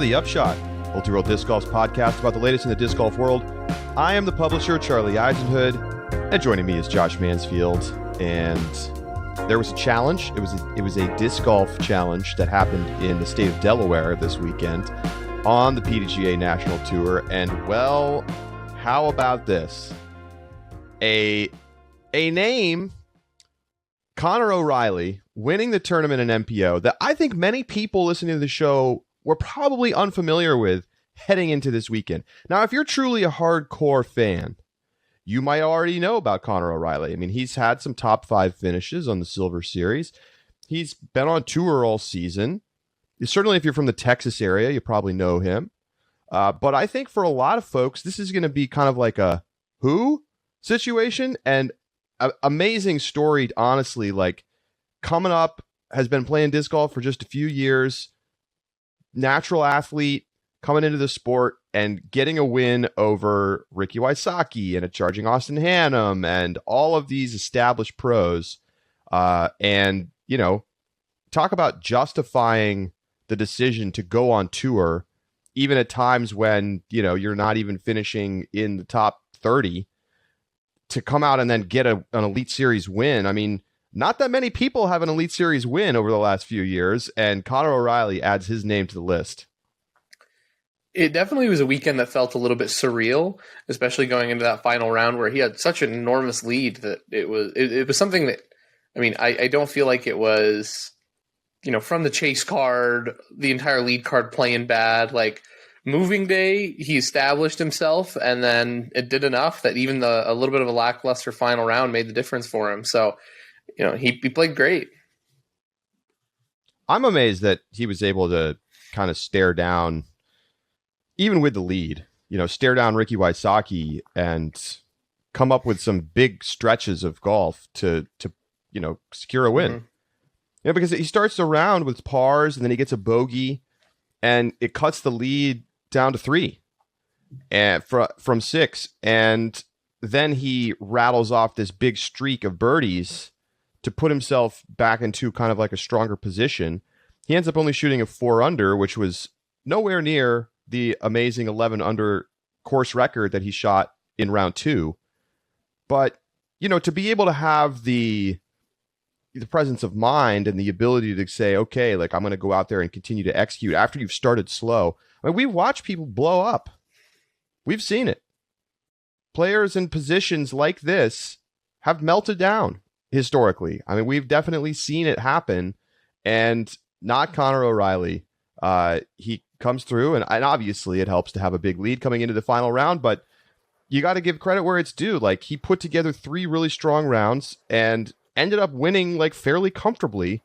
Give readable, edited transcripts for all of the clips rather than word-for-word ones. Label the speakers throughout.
Speaker 1: the Upshot, Multi-World Disc Golf's podcast about the latest in the disc golf world. I am the publisher, Charlie Eisenhood, and joining me is Josh Mansfield. And there was a challenge. It was a disc golf challenge that happened in the state of Delaware this weekend on the PDGA National Tour. And well, how about this? A name, Connor O'Reilly, winning the tournament in MPO that I think many people listening to the show were probably unfamiliar with heading into this weekend. Now, if you're truly a hardcore fan, you might already know about Connor O'Reilly. I mean, he's had some top 5 finishes on the Silver Series. He's been on tour all season. Certainly, if you're from the Texas area, you probably know him. But I think for a lot of folks, this is going to be kind of like a who situation, and amazing story, honestly. Like, coming up, has been playing disc golf for just a few years, natural athlete coming into the sport and getting a win over Ricky Wysocki and a charging Austin Hannum and all of these established pros. And, you know, talk about justifying the decision to go on tour, even at times when, you know, you're not even finishing in the top 30, to come out and then get an Elite Series win. I mean, not that many people have an Elite Series win over the last few years, and Connor O'Reilly adds his name to the list.
Speaker 2: It definitely was a weekend that felt a little bit surreal, especially going into that final round where he had such an enormous lead that it was something that, I mean, I don't feel like it was, you know, from the chase card, the entire lead card playing bad. Like, moving day, he established himself, and then it did enough that even a little bit of a lackluster final round made the difference for him. So, you know, he played great.
Speaker 1: I'm amazed that he was able to kind of stare down, even with the lead, you know, stare down Ricky Wysocki and come up with some big stretches of golf to you know, secure a win. Mm-hmm. You know, because he starts the round with pars, and then he gets a bogey, and it cuts the lead down to 3 and from 6. And then he rattles off this big streak of birdies to put himself back into kind of like a stronger position. He ends up only shooting a 4 under, which was nowhere near the amazing 11 under course record that he shot in round 2. But, you know, to be able to have the presence of mind and the ability to say, okay, like, I'm going to go out there and continue to execute after you've started slow. I mean, we've watched people blow up. We've seen it. Players in positions like this have melted down historically. I mean, we've definitely seen it happen, and not Connor O'Reilly. He comes through, and obviously it helps to have a big lead coming into the final round, but you got to give credit where it's due. Like, he put together 3 really strong rounds and ended up winning, like, fairly comfortably.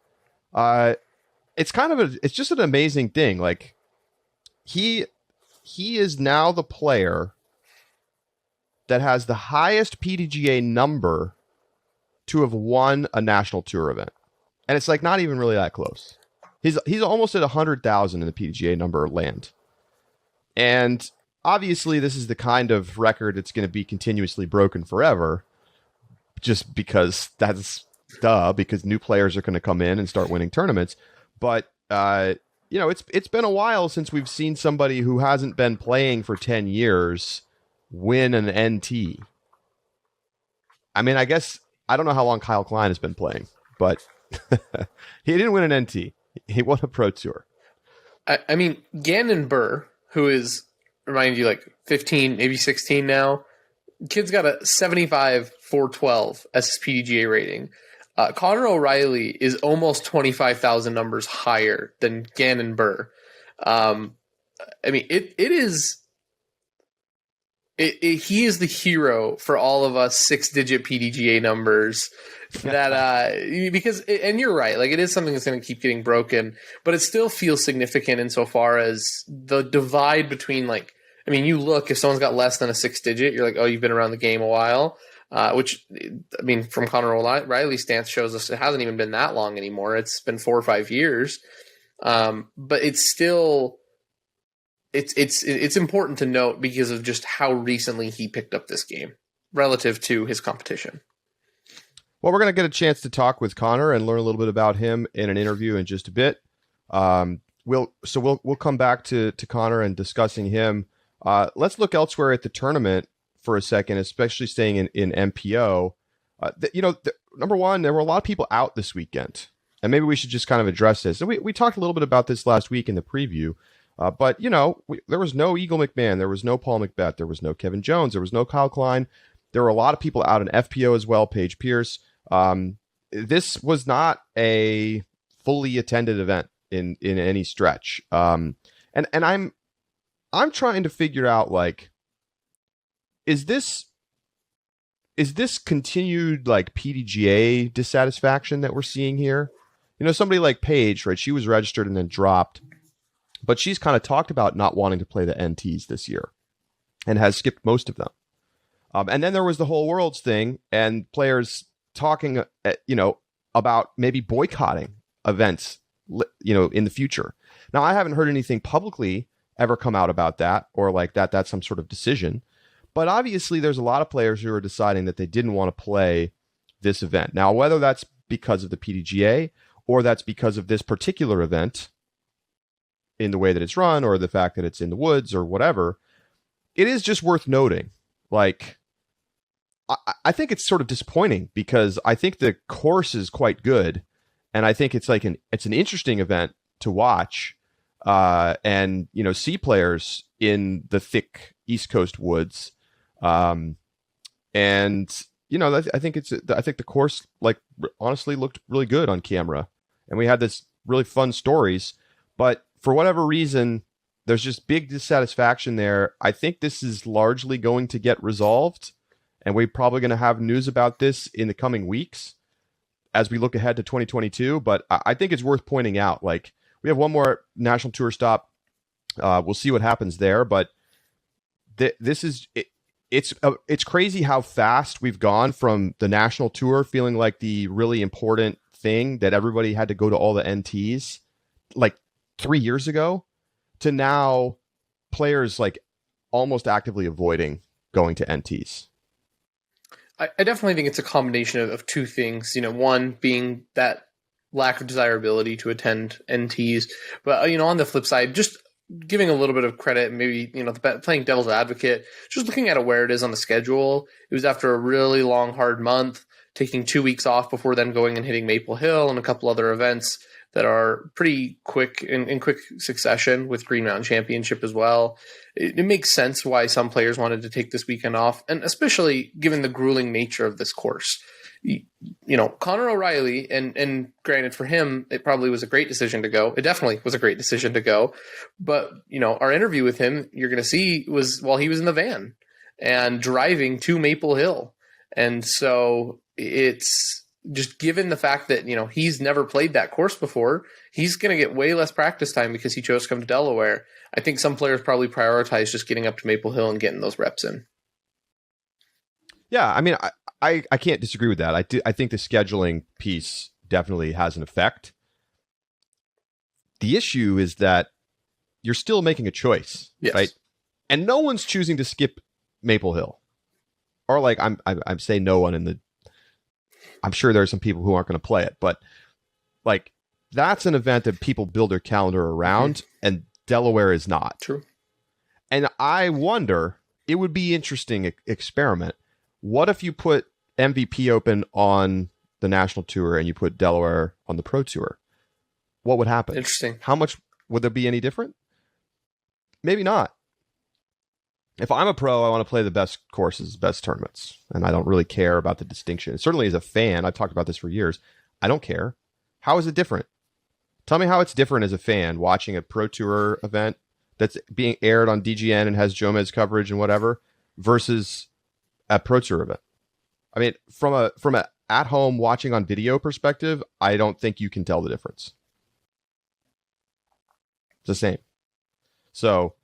Speaker 1: It's kind of it's just an amazing thing. Like, he is now the player that has the highest PDGA number to have won a national tour event. And it's like not even really that close. He's almost at 100,000 in the PDGA number land. And obviously this is the kind of record that's going to be continuously broken forever, just because because new players are going to come in and start winning tournaments. But you know, it's been a while since we've seen somebody who hasn't been playing for 10 years win an NT. I mean, I guess I don't know how long Kyle Klein has been playing, but he didn't win an NT. He won a Pro Tour.
Speaker 2: I mean, Gannon Burr, who is, remind you, like 15, maybe 16 now. Kid's got a 75 412 as his PDGA rating. Connor O'Reilly is almost 25,000 numbers higher than Gannon Burr. I mean, he is the hero for all of us 6-digit PDGA numbers that, because, and you're right, like, it is something that's going to keep getting broken, but it still feels significant insofar as the divide between, like, I mean, you look, if someone's got less than a 6-digit, you're like, oh, you've been around the game a while. Which, I mean, from Connor O'Reilly's stance shows us it hasn't even been that long anymore. It's been 4 or 5 years. But it's still, it's important to note because of just how recently he picked up this game relative to his competition.
Speaker 1: Well, we're going to get a chance to talk with Connor and learn a little bit about him in an interview in just a bit. we'll come back to Connor and discussing him. Let's look elsewhere at the tournament for a second, especially staying in MPO. Number one, there were a lot of people out this weekend, and maybe we should just kind of address this. And we talked a little bit about this last week in the preview, but there was no Eagle McMahon, there was no Paul McBeth, there was no Kevin Jones, there was no Kyle Klein. There were a lot of people out in FPO as well, Paige Pierce. This was not a fully attended event in any stretch. And I'm trying to figure out, like, is this continued like PDGA dissatisfaction that we're seeing here? Somebody like Paige, right? She was registered and then dropped, but she's kind of talked about not wanting to play the NTs this year and has skipped most of them. And then there was the whole Worlds thing and players talking, about maybe boycotting events, in the future. Now, I haven't heard anything publicly ever come out about that, or like that's some sort of decision. But obviously, there's a lot of players who are deciding that they didn't want to play this event. Now, whether that's because of the PDGA or that's because of this particular event in the way that it's run, or the fact that it's in the woods or whatever, it is just worth noting. Like, I think it's sort of disappointing because I think the course is quite good, and I think it's it's an interesting event to watch, and see players in the thick East Coast woods, and I think the course, like, honestly looked really good on camera, and we had this really fun stories, but for whatever reason, there's just big dissatisfaction there. I think this is largely going to get resolved. And we're probably going to have news about this in the coming weeks as we look ahead to 2022. But I think it's worth pointing out, like, we have one more national tour stop. We'll see what happens there. But this is it's crazy how fast we've gone from the national tour feeling like the really important thing that everybody had to go to all the NTs like 3 years ago, to now players like almost actively avoiding going to NTs.
Speaker 2: I definitely think it's a combination of two things. One being that lack of desirability to attend NTs, but on the flip side, just giving a little bit of credit, maybe playing devil's advocate, just looking at where it is on the schedule. It was after a really long, hard month, taking 2 weeks off before then going and hitting Maple Hill and a couple other events that are pretty quick in quick succession, with Green Mountain Championship as well. It makes sense why some players wanted to take this weekend off, and especially given the grueling nature of this course. Connor O'Reilly, and granted for him, it probably was a great decision to go. It definitely was a great decision to go. But, our interview with him, you're going to see, was while he was in the van and driving to Maple Hill. And so it's just, given the fact that, he's never played that course before, he's going to get way less practice time because he chose to come to Delaware. I think some players probably prioritize just getting up to Maple Hill and getting those reps in.
Speaker 1: Yeah, I mean, I can't disagree with that. I think the scheduling piece definitely has an effect. The issue is that you're still making a choice,
Speaker 2: yes,
Speaker 1: right? And no one's choosing to skip Maple Hill. Or like, I'm saying no one in the... I'm sure there are some people who aren't going to play it, but like, that's an event that people build their calendar around, and Delaware is not.
Speaker 2: True.
Speaker 1: And I wonder, it would be interesting experiment. What if you put MVP Open on the national tour and you put Delaware on the pro tour? What would happen?
Speaker 2: Interesting.
Speaker 1: How much would there be any different? Maybe not. If I'm a pro, I want to play the best courses, best tournaments, and I don't really care about the distinction. Certainly as a fan, I've talked about this for years, I don't care. How is it different? Tell me how it's different as a fan watching a pro tour event that's being aired on DGN and has Jomez coverage and whatever versus a pro tour event. I mean, from a at home watching on video perspective, I don't think you can tell the difference. It's the same. So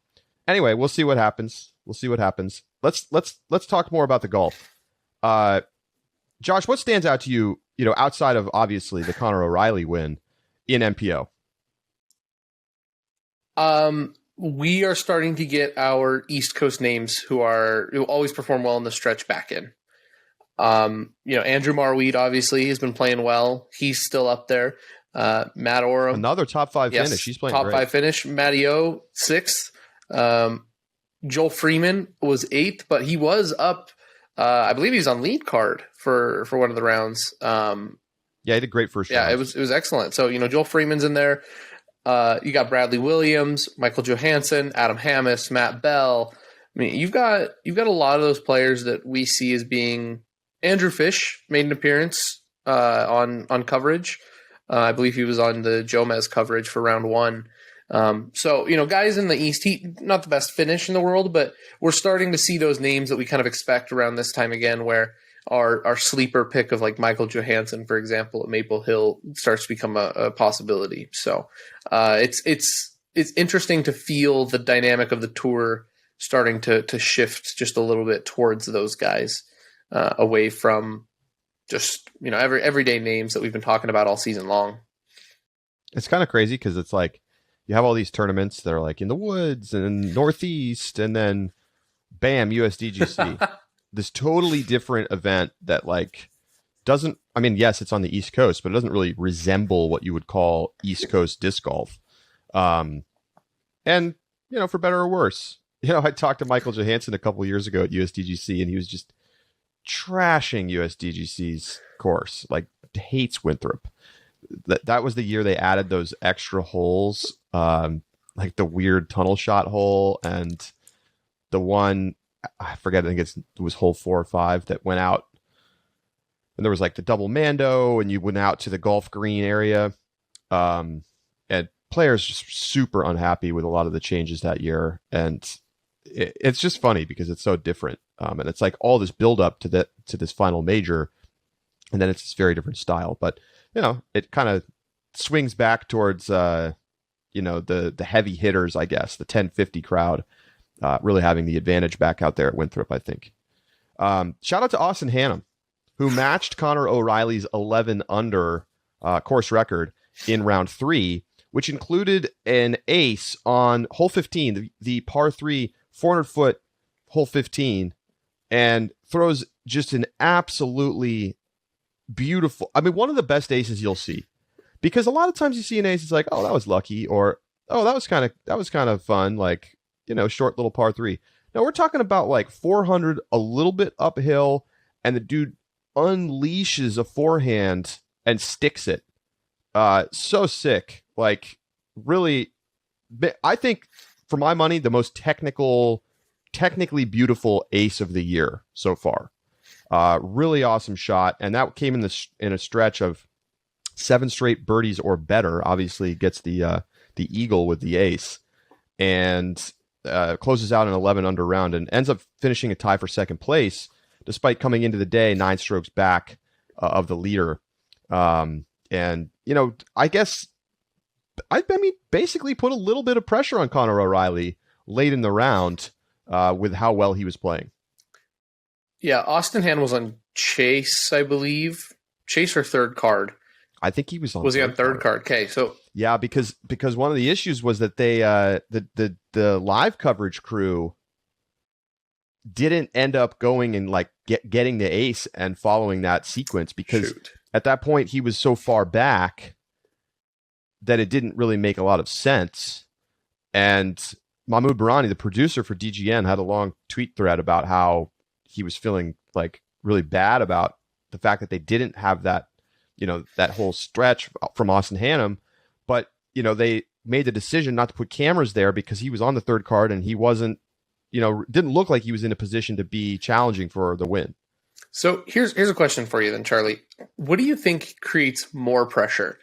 Speaker 1: anyway, we'll see what happens. Let's talk more about the golf. Josh, what stands out to you, outside of obviously the Connor O'Reilly win in MPO?
Speaker 2: We are starting to get our East Coast names who always perform well in the stretch back in. Andrew Marweed obviously has been playing well. He's still up there. Matt Oram,
Speaker 1: another top 5 finish. He's playing
Speaker 2: top
Speaker 1: great.
Speaker 2: 5 finish. Matty O, 6th. Joel Freeman was 8th, but he was up. I believe he was on lead card for one of the rounds.
Speaker 1: Yeah, he did great first round.
Speaker 2: Yeah, it was excellent. So, Joel Freeman's in there. You got Bradley Williams, Michael Johansson, Adam Hammis, Matt Bell. I mean, you've got a lot of those players that we see as being. Andrew Fish made an appearance on coverage. I believe he was on the Jomez coverage for round 1. So, guys in the East, not the best finish in the world, but we're starting to see those names that we kind of expect around this time again, where our sleeper pick of like Michael Johansson, for example, at Maple Hill starts to become a possibility. So it's interesting to feel the dynamic of the tour starting to shift just a little bit towards those guys, away from just, everyday names that we've been talking about all season long.
Speaker 1: It's kind of crazy because it's like you have all these tournaments that are like in the woods and Northeast, and then bam, USDGC. This totally different event that like doesn't, I mean, yes, it's on the East Coast, but it doesn't really resemble what you would call East Coast disc golf. And, for better or worse, I talked to Michael Johansson a couple of years ago at USDGC, and he was just trashing USDGC's course, like hates Winthrop. That was the year they added those extra holes, like the weird tunnel shot hole and the one, I forget, I think it was hole 4 or 5 that went out. And there was like the double Mando, and you went out to the golf green area. And players just super unhappy with a lot of the changes that year. And it's just funny because it's so different. And it's like all this build up to this final major, and then it's this very different style. But, it kind of swings back towards, the heavy hitters, I guess, the 1050 crowd. Really having the advantage back out there at Winthrop, I think. Shout out to Austin Hannum, who matched Connor O'Reilly's 11 under course record in round 3, which included an ace on hole 15, the par 3 400-foot hole 15, and throws just an absolutely beautiful, I mean, one of the best aces you'll see. Because a lot of times you see an ace, it's like, oh, that was lucky, or oh, that was kind of fun, like, short little par 3. Now we're talking about like 400, a little bit uphill, and the dude unleashes a forehand and sticks it. So sick. Like, really, I think, for my money, the most technically beautiful ace of the year so far. Really awesome shot, and that came in a stretch of 7 straight birdies or better. Obviously, gets the eagle with the ace, and closes out an 11 under round and ends up finishing a tie for second place, despite coming into the day 9 strokes back of the leader. And, I guess, I mean, basically put a little bit of pressure on Connor O'Reilly late in the round with how well he was playing.
Speaker 2: Yeah, Austin Hand was on Chase, I believe. Chase or third card?
Speaker 1: I think he was on.
Speaker 2: Was he on third card? Okay, so
Speaker 1: yeah, because one of the issues was that they the live coverage crew didn't end up going and like getting the ace and following that sequence, because at that point he was so far back that it didn't really make a lot of sense. And Mahmoud Barani, the producer for DGN, had a long tweet thread about how he was feeling like really bad about the fact that they didn't have that, that whole stretch from Austin Hannum. But, they made the decision not to put cameras there because he was on the third card and he wasn't, didn't look like he was in a position to be challenging for the win.
Speaker 2: So here's a question for you then, Charlie. What do you think creates more pressure?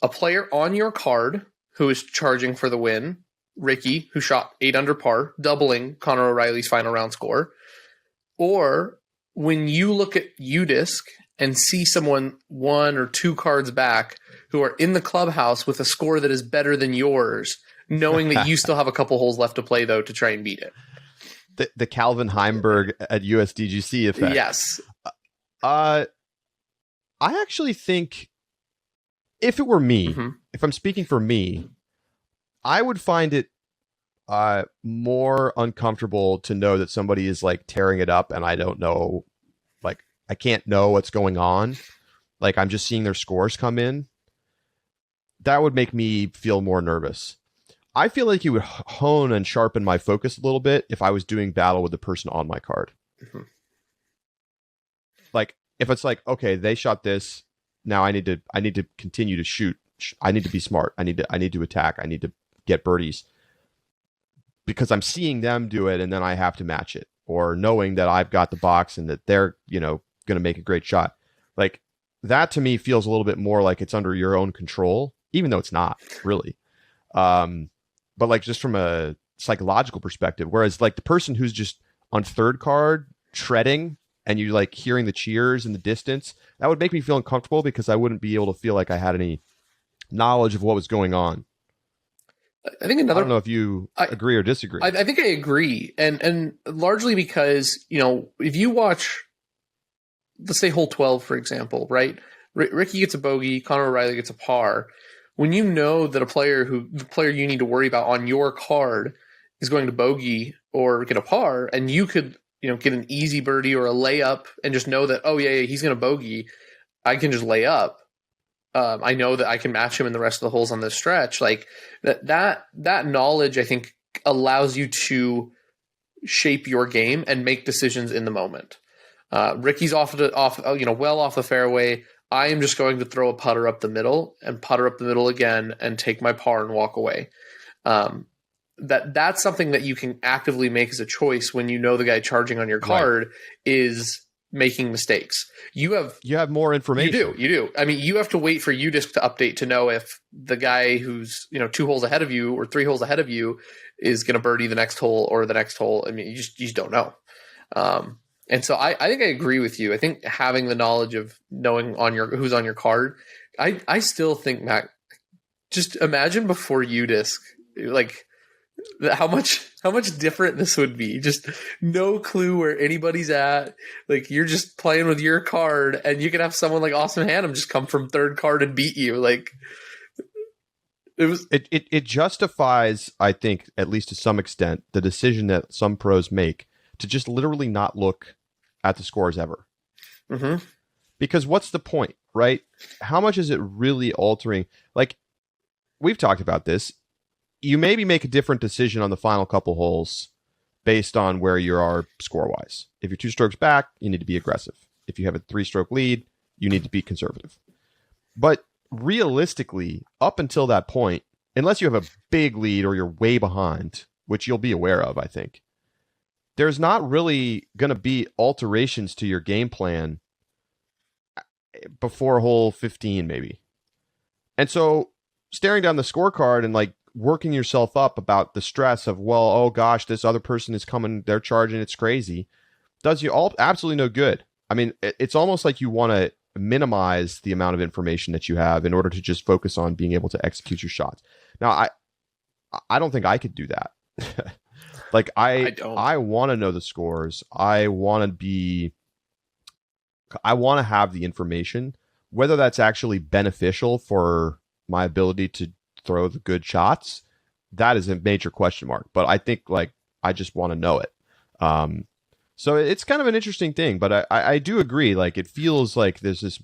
Speaker 2: A player on your card who is charging for the win, Ricky, who shot 8 under par, doubling Connor O'Reilly's final round score, or when you look at UDisc and see someone 1 or 2 cards back who are in the clubhouse with a score that is better than yours, knowing that you still have a couple holes left to play, though, to try and beat it.
Speaker 1: The Calvin Heimberg at USDGC effect.
Speaker 2: Yes.
Speaker 1: I actually think if it were me, if I'm speaking for me, I would find it more uncomfortable to know that somebody is like tearing it up and I don't know, like I can't know what's going on. Like I'm just seeing their scores come in. that would make me feel more nervous. I feel like you would hone and sharpen my focus a little bit if I was doing battle with the person on my card.
Speaker 2: Mm-hmm.
Speaker 1: Like if it's like, okay, they shot this, now I need to continue to shoot. I need to be smart. I need to attack. I need to get birdies because I'm seeing them do it, and then I have to match it, or knowing that I've got the box and that they're, going to make a great shot. Like that to me feels a little bit more like it's under your own control, even though it's not really. But like just from a psychological perspective, whereas like the person who's just on third card shredding and you like hearing the cheers in the distance, that would make me feel uncomfortable because I wouldn't be able to feel like I had any knowledge of what was going on.
Speaker 2: I think another.
Speaker 1: I don't know if you agree or disagree.
Speaker 2: I think I agree, and largely because if you watch, let's say hole 12 for example, right? Ricky gets a bogey, Conor O'Reilly gets a par. When you know that the player you need to worry about on your card is going to bogey or get a par, and you could get an easy birdie or a layup and just know that, oh yeah, he's going to bogey, I can just lay up. I know that I can match him in the rest of the holes on this stretch. Like that knowledge, I think, allows you to shape your game and make decisions in the moment. Ricky's well off the fairway. I am just going to throw a putter up the middle and putter up the middle again and take my par and walk away. That's something that you can actively make as a choice when you know the guy charging on your card is making mistakes. You have more information. You do. I mean, you have to wait for UDisc to update to know if the guy who's 2 holes ahead of you or 3 holes ahead of you is going to birdie the next hole or the next hole. I mean, you just don't know. And so I think I agree with you. I think having the knowledge of knowing who's on your card, I still think, Matt, just imagine before UDisc, like how much different this would be. Just no clue where anybody's at. Like you're just playing with your card, and you can have someone like Austin Hannum just come from third card and beat you. Like
Speaker 1: it justifies, I think, at least to some extent, the decision that some pros make to just literally not look at the scores ever.
Speaker 2: Mm-hmm.
Speaker 1: Because what's the point, right? How much is it really altering? Like we've talked about this. You maybe make a different decision on the final couple holes based on where you are score-wise. If you're 2 strokes back, you need to be aggressive. If you have a 3-stroke lead, you need to be conservative. But realistically, up until that point, unless you have a big lead or you're way behind, which you'll be aware of, I think, there's not really going to be alterations to your game plan before hole 15, maybe. And so staring down the scorecard and like working yourself up about the stress of, well, oh gosh, this other person is coming, they're charging, it's crazy, does you all absolutely no good. I mean, it's almost like you want to minimize the amount of information that you have in order to just focus on being able to execute your shots. Now, I don't think I could do that. Like I want to know the scores. I want to have the information, whether that's actually beneficial for my ability to throw the good shots. That is a major question mark, but I think like I just want to know it. So it's kind of an interesting thing, but I do agree. Like it feels like there's this,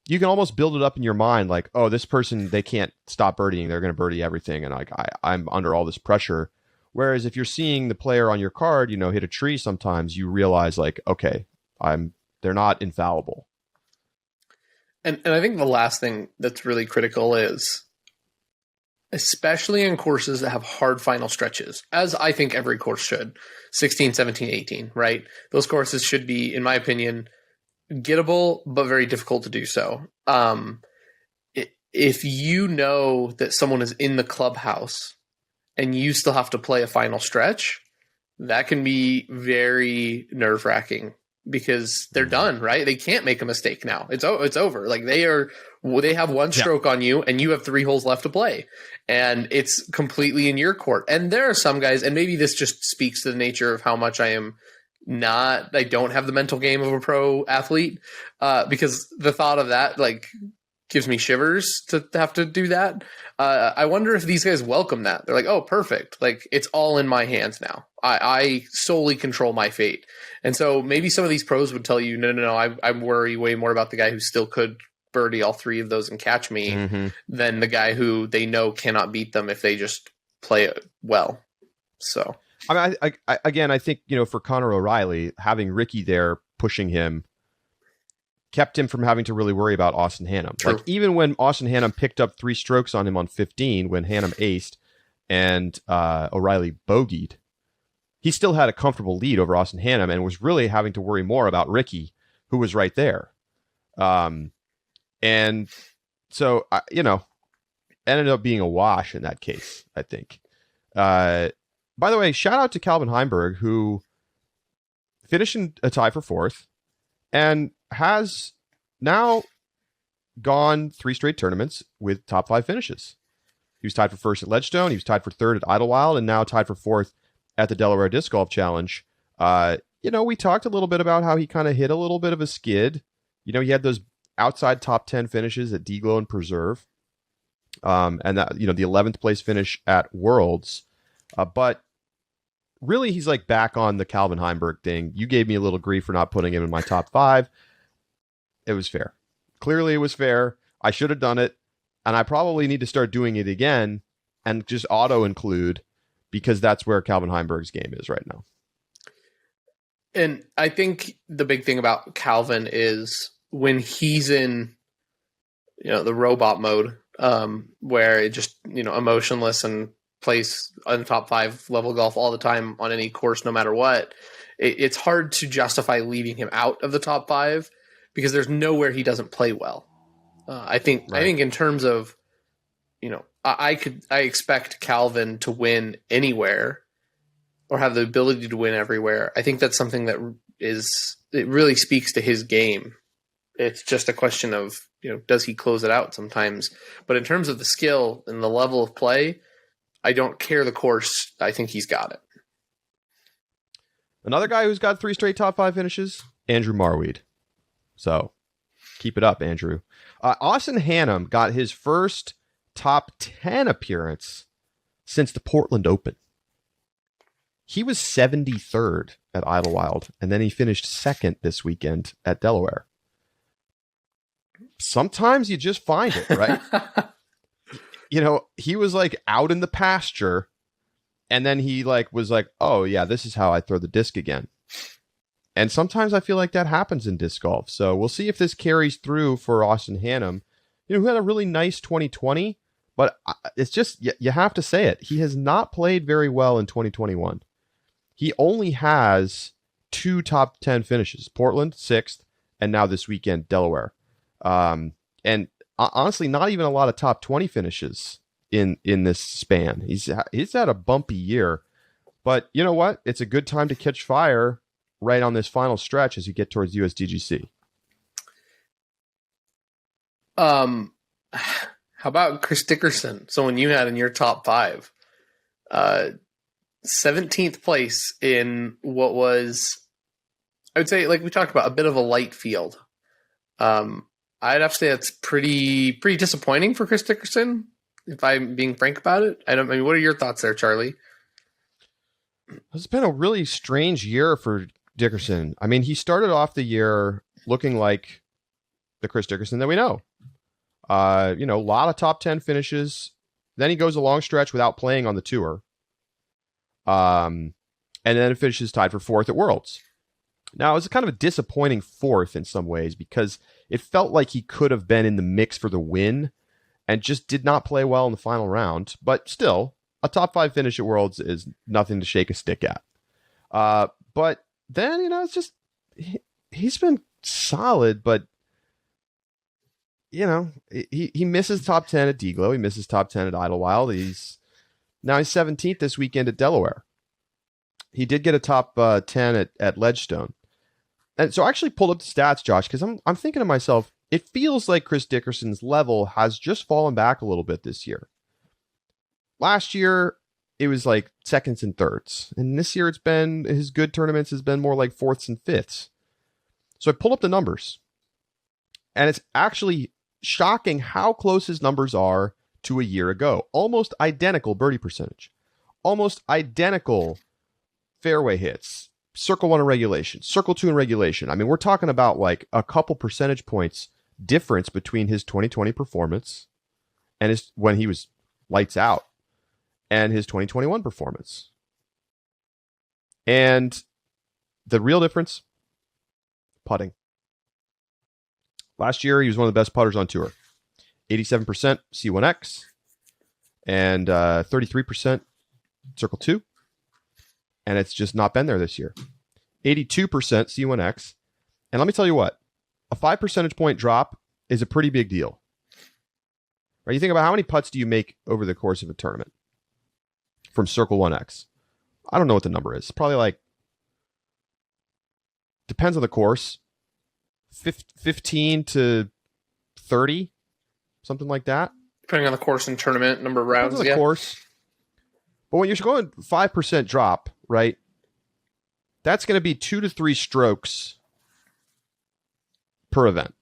Speaker 1: you can almost build it up in your mind. Like, oh, this person, they can't stop birdieing. They're going to birdie everything. And like, I'm under all this pressure. Whereas if you're seeing the player on your card, hit a tree, sometimes you realize like, okay, they're not infallible.
Speaker 2: And I think the last thing that's really critical is, especially in courses that have hard final stretches, as I think every course should, 16, 17, 18, right? Those courses should be, in my opinion, gettable, but very difficult to do so. If you know that someone is in the clubhouse and you still have to play a final stretch, that can be very nerve-wracking because they're done, right? They can't make a mistake now. It's over. Like they have one stroke on you and you have 3 holes left to play, and it's completely in your court. And there are some guys, and maybe this just speaks to the nature of how much I don't have the mental game of a pro athlete, because the thought of that, like, gives me shivers to have to do that. I wonder if these guys welcome that. They're like, oh, perfect. Like, it's all in my hands now. I solely control my fate. And so maybe some of these pros would tell you, no, I worry way more about the guy who still could birdie all 3 of those and catch me than the guy who they know cannot beat them if they just play it well. So,
Speaker 1: I mean, I think, for Conor O'Reilly, having Ricky there pushing him kept him from having to really worry about Austin Hannum.
Speaker 2: True.
Speaker 1: Like, even when Austin Hannum picked up 3 strokes on him on 15, when Hannum aced and O'Reilly bogeyed, he still had a comfortable lead over Austin Hannum and was really having to worry more about Ricky, who was right there. And so, ended up being a wash in that case, I think. By the way, shout out to Calvin Heimberg, who finished in a tie for 4th and has now gone 3 straight tournaments with top 5 finishes. He was tied for 1st at Ledgestone. He was tied for 3rd at Idlewild, and now tied for 4th at the Delaware Disc Golf Challenge. We talked a little bit about how he kind of hit a little bit of a skid. He had those outside top 10 finishes at Deglow and Preserve. And that, the 11th place finish at Worlds. But really, he's like back on the Calvin Heimberg thing. You gave me a little grief for not putting him in my top 5. It was fair. Clearly, it was fair. I should have done it. And I probably need to start doing it again and just auto-include, because that's where Calvin Heimberg's game is right now.
Speaker 2: And I think the big thing about Calvin is when he's in, the robot mode, where it just, emotionless and plays on top 5 level golf all the time on any course, no matter what, it's hard to justify leaving him out of the top 5 because there's nowhere he doesn't play well. I think in terms of, I expect Calvin to win anywhere or have the ability to win everywhere. I think that's something that it really speaks to his game. It's just a question of, does he close it out sometimes? But in terms of the skill and the level of play, I don't care the course. I think he's got it.
Speaker 1: Another guy who's got 3 straight top 5 finishes, Andrew Marweed. So keep it up, Andrew. Austin Hannum got his first top 10 appearance since the Portland Open. He was 73rd at Idlewild, and then he finished 2nd this weekend at Delaware. Sometimes you just find it, right? He was like out in the pasture, and then he was like, oh yeah, this is how I throw the disc again. And sometimes I feel like that happens in disc golf. So we'll see if this carries through for Austin Hannum, who had a really nice 2020, but it's just, you have to say it. He has not played very well in 2021. He only has 2 top 10 finishes, Portland 6th, and now this weekend, Delaware. And honestly, not even a lot of top 20 finishes in this span. He's had a bumpy year, but you know what? It's a good time to catch fire right on this final stretch as you get towards USDGC.
Speaker 2: How about Chris Dickerson? Someone you had in your top 5, 17th place in what was, I would say, like we talked about, a bit of a light field. I'd have to say that's pretty disappointing for Chris Dickerson, if I'm being frank about it. What are your thoughts there, Charlie?
Speaker 1: It's been a really strange year for Dickerson. I mean, he started off the year looking like the Chris Dickerson that we know. A lot of top 10 finishes. Then he goes a long stretch without playing on the tour. And then finishes tied for 4th at Worlds. Now, it was kind of a disappointing 4th in some ways because it felt like he could have been in the mix for the win and just did not play well in the final round. But still, a top 5 finish at Worlds is nothing to shake a stick at. But then, it's just, he's been solid, but, he misses top 10 at Deglow. He misses top 10 at Idlewild. He's 17th this weekend at Delaware. He did get a top 10 at Ledgestone. And so I actually pulled up the stats, Josh, because I'm thinking to myself, it feels like Chris Dickerson's level has just fallen back a little bit this year. Last year, it was like 2nds and 3rds. And this year, his good tournaments has been more like 4ths and 5ths. So I pulled up the numbers. And it's actually shocking how close his numbers are to a year ago. Almost identical birdie percentage. Almost identical fairway hits. Circle 1 in regulation. Circle 2 in regulation. I mean, we're talking about like a couple percentage points difference between his 2020 performance and his when he was lights out and his 2021 performance. And the real difference, putting. Last year, he was one of the best putters on tour. 87% C1X and 33% Circle 2. And it's just not been there this year. 82% C1X. And let me tell you what, a 5 percentage point drop is a pretty big deal. Right? You think about how many putts do you make over the course of a tournament from Circle 1X? I don't know what the number is. Probably like, depends on the course, 15 to 30, something like that.
Speaker 2: Depending on the course and tournament, number of rounds.
Speaker 1: Depends on the course. But when you're going 5% drop, right, that's going to be 2 to 3 strokes per event,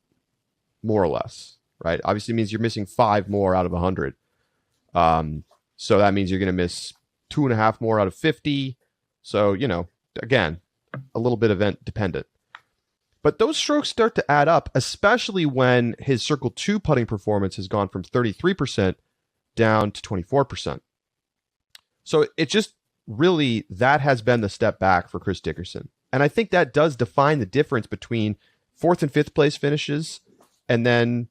Speaker 1: more or less, right? Obviously it means you're missing 5 more out of 100. So that means you're going to miss 2.5 more out of 50. So, you know, again, a little bit event dependent. But those strokes start to add up, especially when his Circle 2 putting performance has gone from 33% down to 24%. So it just really, that has been the step back for Chris Dickerson. And I think that does define the difference between 4th and 5th place finishes and then,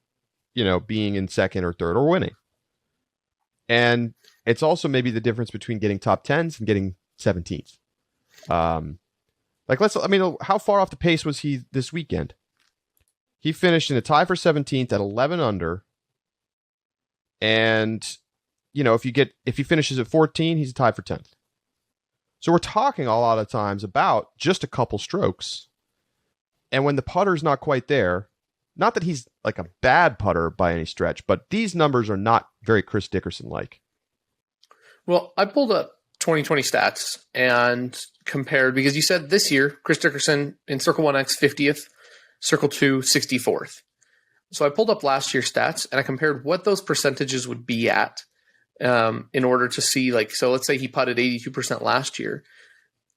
Speaker 1: you know, being in 2nd or 3rd or winning. And it's also maybe the difference between getting top 10s and getting 17th. How far off the pace was he this weekend? He finished in a tie for 17th at 11 under. And, you know, if he finishes at 14, he's a tie for 10th. So we're talking a lot of times about just a couple strokes. And when the putter's not quite there, not that he's like a bad putter by any stretch, but these numbers are not very Chris Dickerson-like.
Speaker 2: Well, I pulled up 2020 stats and compared, because you said this year, Chris Dickerson in Circle 1X 50th, Circle 2 64th. So I pulled up last year's stats and I compared what those percentages would be at in order to see, like, so let's say he putted 82% last year.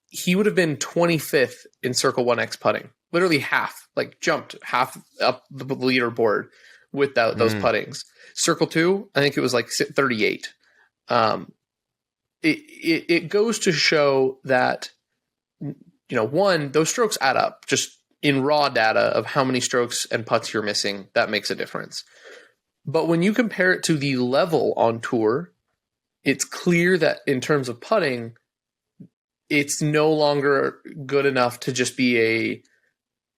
Speaker 2: He would have been 25th in Circle 1X putting. Literally half, like jumped half up the leaderboard with those puttings. Circle 2, I think it was like 38. It goes to show that, you know, one, those strokes add up. Just in raw data of how many strokes and putts you're missing, that makes a difference. But when you compare it to the level on tour, it's clear that in terms of putting, it's no longer good enough to just be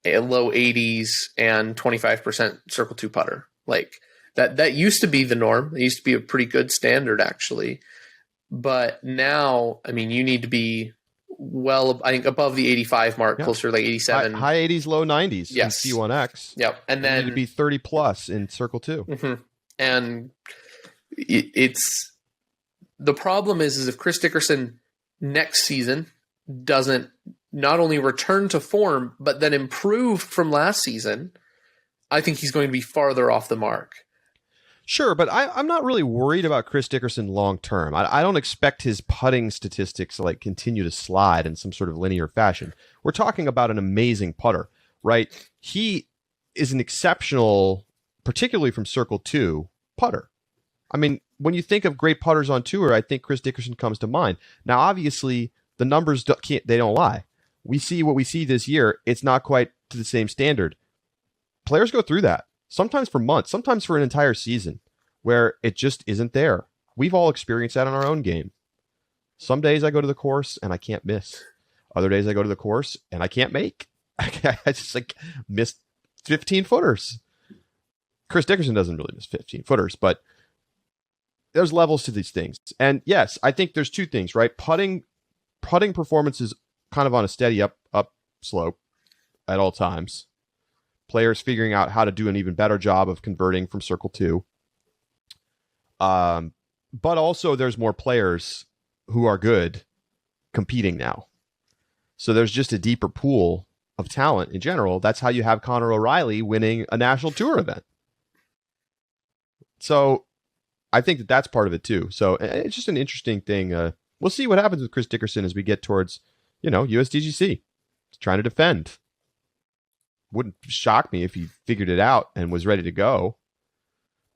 Speaker 2: a low 80s and 25% Circle 2 putter. Like that used to be the norm. It used to be a pretty good standard, actually. But now, I mean, you need to be I think above the 85 mark, closer to like 87.
Speaker 1: High 80s, low 90s
Speaker 2: yes.
Speaker 1: in C1X.
Speaker 2: Yep. And then
Speaker 1: you need to be 30 plus in Circle 2.
Speaker 2: Mm-hmm. And it's the problem is if Chris Dickerson next season doesn't not only return to form, but then improve from last season, I think he's going to be farther off the mark.
Speaker 1: Sure, but I'm not really worried about Chris Dickerson long term. I don't expect his putting statistics to like continue to slide in some sort of linear fashion. We're talking about an amazing putter, right? He is an exceptional, particularly from Circle 2, putter. I mean, when you think of great putters on tour, I think Chris Dickerson comes to mind. Now, obviously, the numbers they don't lie. We see what we see this year. It's not quite to the same standard. Players go through that. Sometimes for months, sometimes for an entire season, where it just isn't there. We've all experienced that in our own game. Some days I go to the course and I can't miss. Other days I go to the course and I can't make. I just like missed 15 footers. Chris Dickerson doesn't really miss 15 footers, but there's levels to these things. And yes, I think there's two things, right? Putting performance is kind of on a steady up slope at all times. Players figuring out how to do an even better job of converting from Circle 2. But also there's more players who are good competing now. So there's just a deeper pool of talent in general. That's how you have Connor O'Reilly winning a national tour event. So I think that's part of it too. So it's just an interesting thing. We'll see what happens with Chris Dickerson as we get towards, USDGC. He's trying to defend. wouldn't shock me if he figured it out and was ready to go,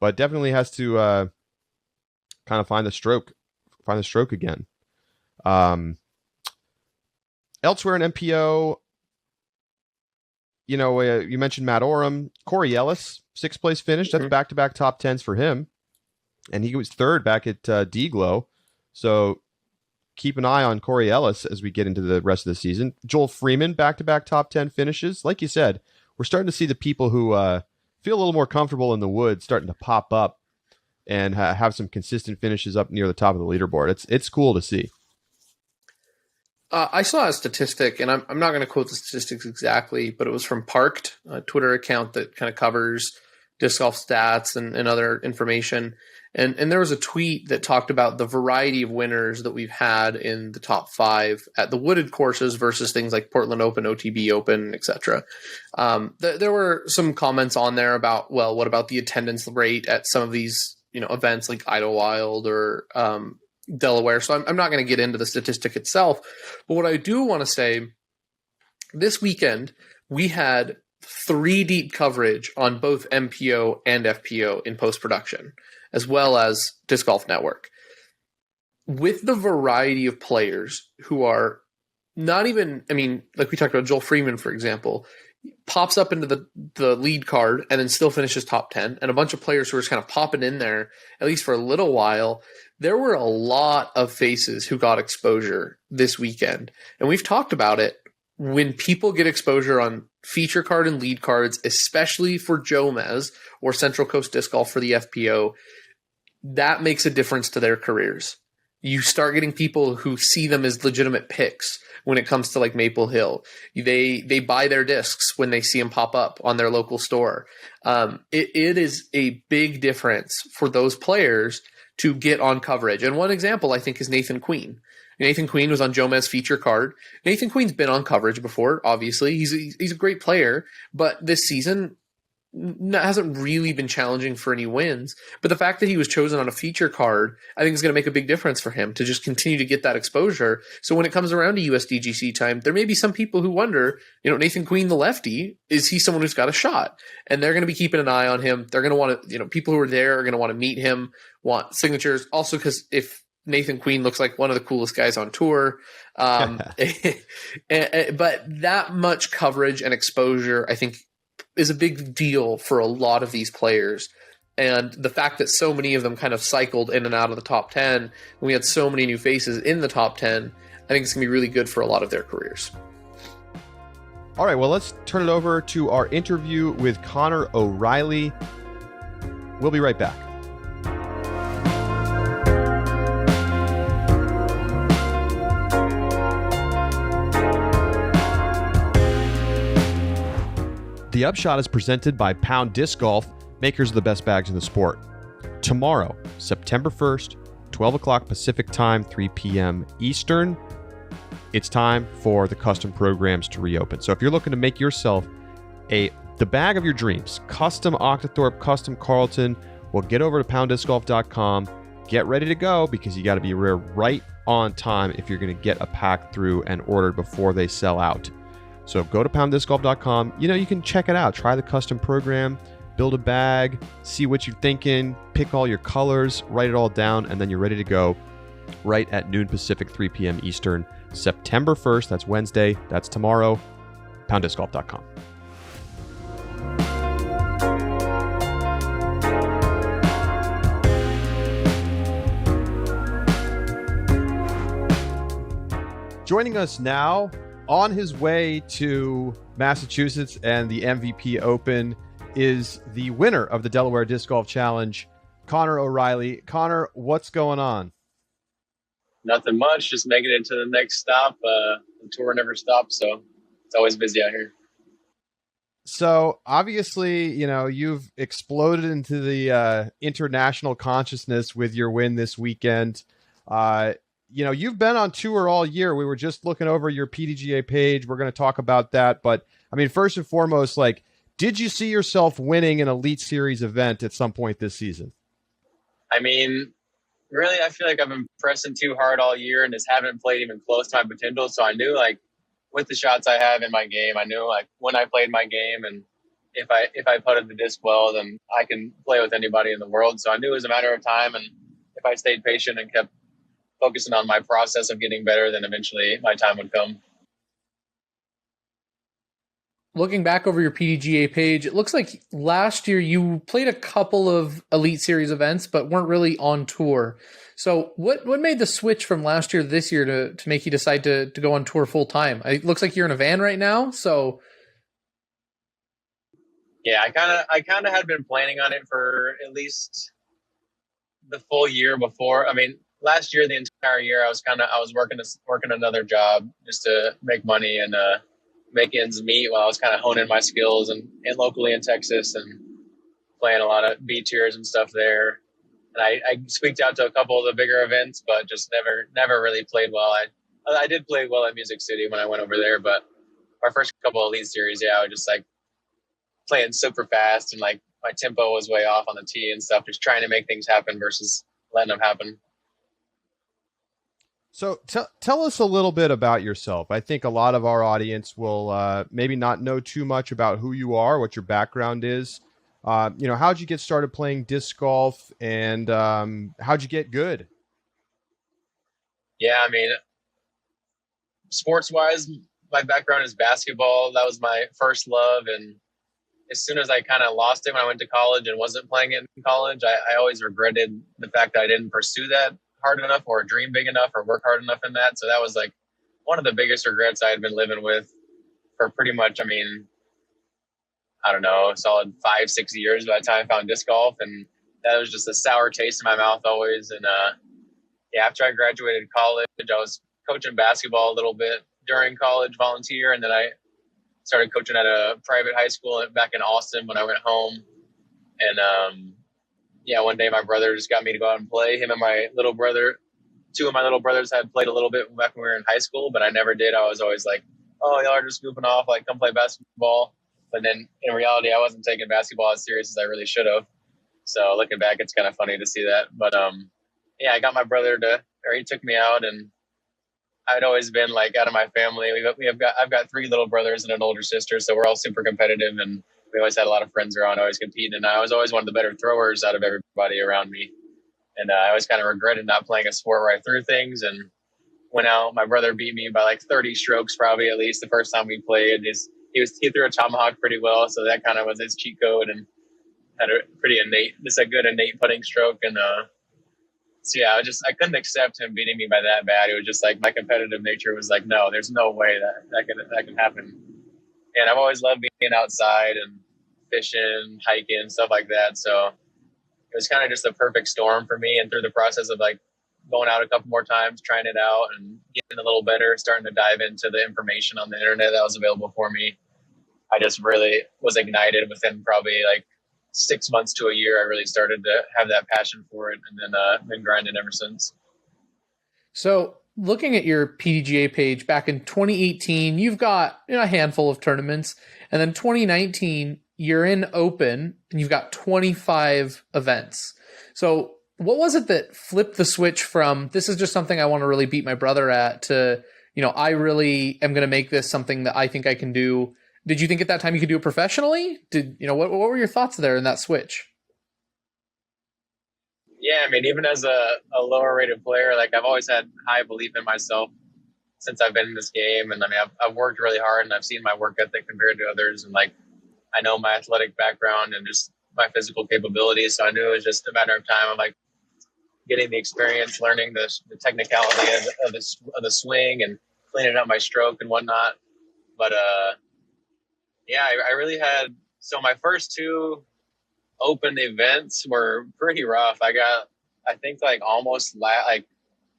Speaker 1: but definitely has to kind of find the stroke again. Elsewhere in MPO, you mentioned Matt Oram, Corey Ellis, 6th place finish. That's back-to-back top 10s for him. And he was 3rd back at D-Glow. So keep an eye on Corey Ellis as we get into the rest of the season. Joel Freeman, back-to-back top 10 finishes. Like you said, we're starting to see the people who feel a little more comfortable in the woods starting to pop up and have some consistent finishes up near the top of the leaderboard. It's cool to see.
Speaker 2: I saw a statistic, and I'm not going to quote the statistics exactly, but it was from Parked, a Twitter account that kind of covers disc golf stats and other information. And there was a tweet that talked about the variety of winners that we've had in the top 5 at the wooded courses versus things like Portland Open, OTB Open, etc. There were some comments on there about, well, what about the attendance rate at some of these events like Idlewild or Delaware? So I'm not going to get into the statistic itself, but what I do want to say, this weekend we had 3 deep coverage on both MPO and FPO in post-production, as well as Disc Golf Network. With the variety of players who are not even, like we talked about Joel Freeman, for example, pops up into the lead card and then still finishes top 10, and a bunch of players who are just kind of popping in there, at least for a little while. There were a lot of faces who got exposure this weekend. And we've talked about it. When people get exposure on feature card and lead cards, especially for Jomez or Central Coast Disc Golf for the FPO, that makes a difference to their careers. You start getting people who see them as legitimate picks when it comes to like Maple Hill. They buy their discs when they see them pop up on their local store. It is a big difference for those players to get on coverage. And one example, I think, is Nathan Queen. Nathan Queen was on Jomez feature card. Nathan Queen's been on coverage before, obviously. He's a great player, but this season hasn't really been challenging for any wins. But the fact that he was chosen on a feature card, I think is going to make a big difference for him to just continue to get that exposure. So when it comes around to USDGC time, there may be some people who wonder, Nathan Queen, the lefty, is he someone who's got a shot? And they're going to be keeping an eye on him. They're going to want to, people who are there are going to want to meet him, want signatures. Also, because if Nathan Queen looks like one of the coolest guys on tour. But that much coverage and exposure, I think, is a big deal for a lot of these players. And the fact that so many of them kind of cycled in and out of the top 10, and we had so many new faces in the top 10, I think it's going to be really good for a lot of their careers.
Speaker 1: All right, well, let's turn it over to our interview with Connor O'Reilly. We'll be right back. The Upshot is presented by Pound Disc Golf, makers of the best bags in the sport. Tomorrow, September 1st, 12 o'clock Pacific Time, 3 p.m. Eastern, it's time for the custom programs to reopen. So if you're looking to make yourself the bag of your dreams, custom Octothorpe, custom Carlton, well, get over to pounddiscgolf.com, get ready to go, because you got to be right on time if you're going to get a pack through and ordered before they sell out. So go to pounddiscgolf.com. You can check it out. Try the custom program, build a bag, see what you're thinking, pick all your colors, write it all down, and then you're ready to go right at noon Pacific, 3 p.m. Eastern, September 1st. That's Wednesday. That's tomorrow. pounddiscgolf.com. Joining us now, on his way to Massachusetts and the MVP Open, is the winner of the Delaware Disc Golf Challenge, Connor O'Reilly. Connor, what's going on?
Speaker 3: Nothing much, just making it to the next stop. The tour never stops, so it's always busy out here.
Speaker 1: So obviously, you've exploded into the international consciousness with your win this weekend. You've been on tour all year. We were just looking over your PDGA page. We're going to talk about that. But, first and foremost, did you see yourself winning an Elite Series event at some point this season?
Speaker 3: Really, I feel like I've been pressing too hard all year and just haven't played even close to my potential. So I knew, with the shots I have in my game, I knew like when I played my game, and if I putted the disc well, then I can play with anybody in the world. So I knew it was a matter of time, and if I stayed patient and kept focusing on my process of getting better, then eventually my time would come.
Speaker 2: Looking back over your PDGA page, it looks like last year you played a couple of Elite Series events, but weren't really on tour. So what made the switch from last year to this year to make you decide to go on tour full time? It looks like you're in a van right now. So
Speaker 3: yeah, I kind of had been planning on it for at least the full year before. I mean, last year, the entire year, I was working another job just to make money and make ends meet while I was kind of honing my skills and locally in Texas and playing a lot of B tiers and stuff there. And I squeaked out to a couple of the bigger events, but just never really played well. I did play well at Music City when I went over there, but our first couple of Elite Series, yeah, I was just like playing super fast and like my tempo was way off on the tee and stuff, just trying to make things happen versus letting them happen.
Speaker 1: So tell us a little bit about yourself. I think a lot of our audience will maybe not know too much about who you are, what your background is. How'd you get started playing disc golf, and how'd you get good?
Speaker 3: Yeah, I mean, sports-wise, my background is basketball. That was my first love, and as soon as I kind of lost it when I went to college and wasn't playing it in college, I always regretted the fact that I didn't pursue that hard enough or dream big enough or work hard enough in that. So that was like one of the biggest regrets I had been living with for pretty much, I mean, I don't know, a solid 5-6 years by the time I found disc golf. And that was just a sour taste in my mouth always. And after I graduated college, I was coaching basketball a little bit during college, volunteer. And then I started coaching at a private high school back in Austin when I went home. And one day my brother just got me to go out and play. Him and my little brother, two of my little brothers had played a little bit back when we were in high school, but I never did. I was always like, oh, y'all are just goofing off, like come play basketball. But then in reality, I wasn't taking basketball as serious as I really should have. So looking back, it's kind of funny to see that. But I got my brother he took me out, and I'd always been like out of my family. I've got 3 little brothers and an older sister, so we're all super competitive, and we always had a lot of friends around, always competing. And I was always one of the better throwers out of everybody around me. And I always kind of regretted not playing a sport where I threw things, and went out. My brother beat me by like 30 strokes, probably at least the first time we played. He threw a tomahawk pretty well, so that kind of was his cheat code, and had a good innate putting stroke. And I couldn't accept him beating me by that bad. It was just like my competitive nature was like, no, there's no way that can happen. And I've always loved being outside and fishing, hiking, stuff like that. So it was kind of just a perfect storm for me. And through the process of like going out a couple more times, trying it out and getting a little better, starting to dive into the information on the internet that was available for me, I just really was ignited within probably like 6 months to a year. I really started to have that passion for it, and then been grinding ever since.
Speaker 2: So looking at your PDGA page back in 2018, you've got a handful of tournaments, and then 2019, you're in Open and you've got 25 events. So what was it that flipped the switch from this is just something I want to really beat my brother at to, I really am going to make this something that I think I can do? Did you think at that time you could do it professionally? What were your thoughts there in that switch?
Speaker 3: Yeah, I mean, even as a lower rated player, like I've always had high belief in myself since I've been in this game. And I mean, I've worked really hard, and I've seen my work ethic compared to others. And like, I know my athletic background and just my physical capabilities. So I knew it was just a matter of time of like getting the experience, learning the technicality of the swing and cleaning up my stroke and whatnot. But I really had, so my first 2 Open events were pretty rough. I got, I think like almost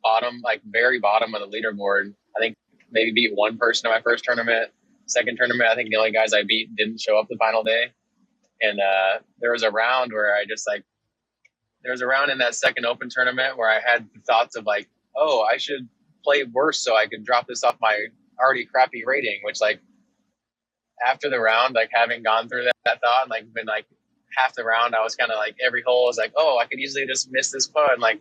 Speaker 3: bottom, like very bottom of the leaderboard. I think maybe beat one person in my first tournament. Second tournament, I think the only guys I beat didn't show up the final day. And there was a round where there was a round in that second Open tournament where I had thoughts of like, oh, I should play worse so I could drop this off my already crappy rating, which like after the round, like having gone through that thought and like been like half the round, I was kind of like every hole was like, oh, I could easily just miss this putt. And like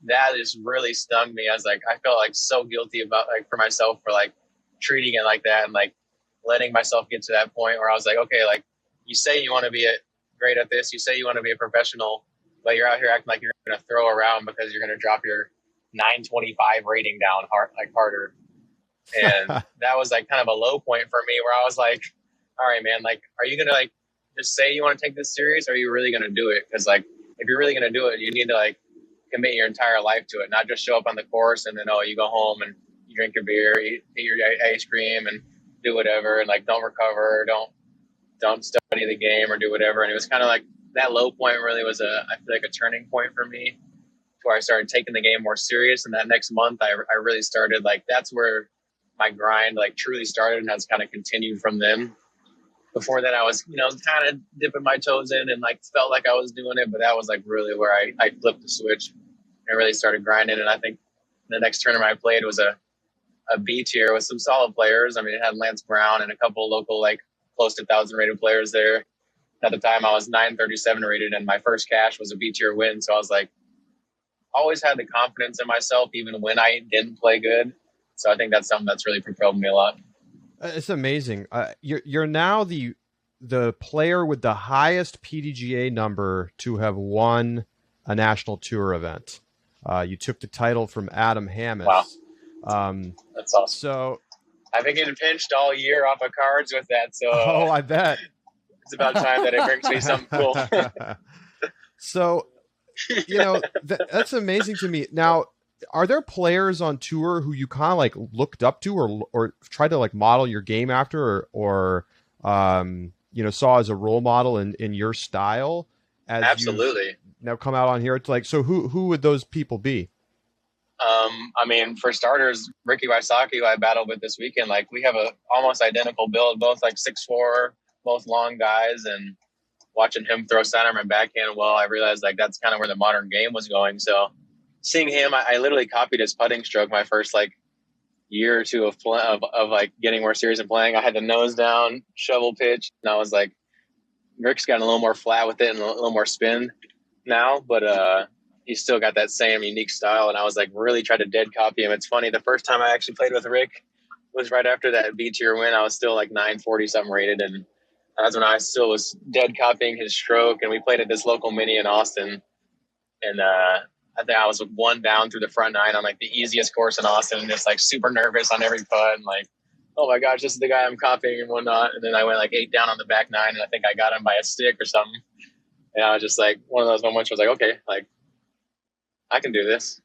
Speaker 3: that just really stung me. I was like, I felt like so guilty about like for myself for like treating it like that and like letting myself get to that point where I was like, okay, like you say you want to be great at this, you say you want to be a professional, but you're out here acting like you're going to throw around because you're going to drop your 925 rating down harder. And that was like kind of a low point for me where I was like, all right, man, like, are you going to like just say you want to take this serious, or are you really going to do it? Because like, if you're really going to do it, you need to like commit your entire life to it, not just show up on the course and then, you go home and you drink your beer, eat your ice cream and do whatever. And like, don't recover, don't study the game or do whatever. And it was kind of like that low point really was I feel like a turning point for me where I started taking the game more serious. And that next month I really started like, that's where my grind like truly started and has kind of continued from then. Before that I was, kind of dipping my toes in and like felt like I was doing it, but that was like really where I flipped the switch and really started grinding. And I think the next tournament I played was a B tier with some solid players. I mean, it had Lance Brown and a couple of local, like close to 1,000 rated players there. At the time I was 937 rated and my first cash was a B tier win. So I was like, always had the confidence in myself, even when I didn't play good. So I think that's something that's really propelled me a lot.
Speaker 1: It's amazing. You're now the player with the highest PDGA number to have won a national tour event. You took the title from Adam Hammis.
Speaker 3: Wow. That's awesome.
Speaker 1: So
Speaker 3: I've been getting pinched all year off of cards with that. So
Speaker 1: I bet
Speaker 3: it's about time that it brings me something cool.
Speaker 1: So, that's amazing to me. Now, are there players on tour who you kind of like looked up to or tried to like model your game after or saw as a role model in your style? As
Speaker 3: Absolutely.
Speaker 1: Now come out on here. It's like, so who would those people be?
Speaker 3: I mean, for starters, Ricky Wysocki, who I battled with this weekend, like we have a almost identical build, both like 6'4", both long guys, and watching him throw sidearm and backhand well, I realized like that's kind of where the modern game was going. So seeing him, I literally copied his putting stroke my first like year or two of like getting more serious and playing. I had the nose down, shovel pitch, and I was like, Rick's gotten a little more flat with it and a little more spin now, but he's still got that same unique style. And I was like, really tried to dead copy him. It's funny, the first time I actually played with Rick was right after that B tier win. I was still like 940 something rated, and that's when I still was dead copying his stroke. And we played at this local mini in Austin, and I think I was one down through the front nine on like the easiest course in Austin, and just like super nervous on every putt, and like, oh my gosh, this is the guy I'm copying and whatnot. And then I went like 8 down on the back nine, and I think I got him by a stick or something. And I was just like, one of those moments was like, okay, like I can do this.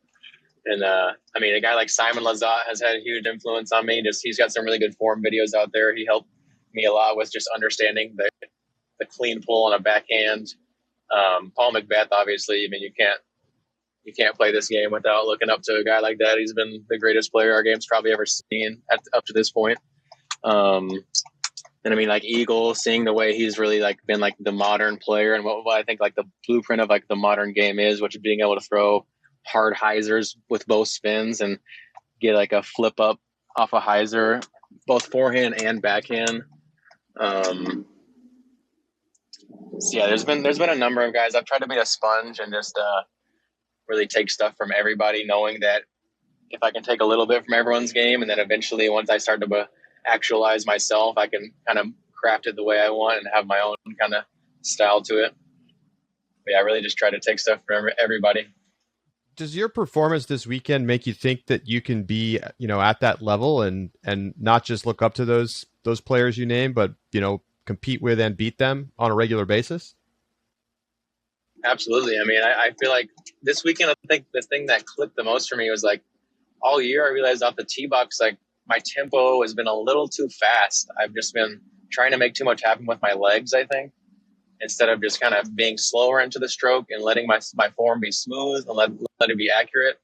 Speaker 3: And I mean, a guy like Simon Lazat has had a huge influence on me. He's got some really good form videos out there. He helped me a lot with just understanding the clean pull on a backhand. Paul McBeth, obviously, I mean, you can't play this game without looking up to a guy like that. He's been the greatest player our game's probably ever seen up to this point. And I mean, like Eagle, seeing the way he's really like been like the modern player and what I think like the blueprint of like the modern game is, which is being able to throw hard hyzers with both spins and get like a flip up off a hyzer, both forehand and backhand. So yeah, there's been a number of guys. I've tried to be a sponge and just really take stuff from everybody, knowing that if I can take a little bit from everyone's game, and then eventually once I start to actualize myself, I can kind of craft it the way I want and have my own kind of style to it. But yeah, I really just try to take stuff from everybody.
Speaker 1: Does your performance this weekend make you think that you can be, at that level and not just look up to those players you name, but, compete with and beat them on a regular basis?
Speaker 3: Absolutely. I mean, I feel like this weekend, I think the thing that clicked the most for me was like all year I realized off the tee box, like my tempo has been a little too fast. I've just been trying to make too much happen with my legs, I think, instead of just kind of being slower into the stroke and letting my form be smooth and let it be accurate.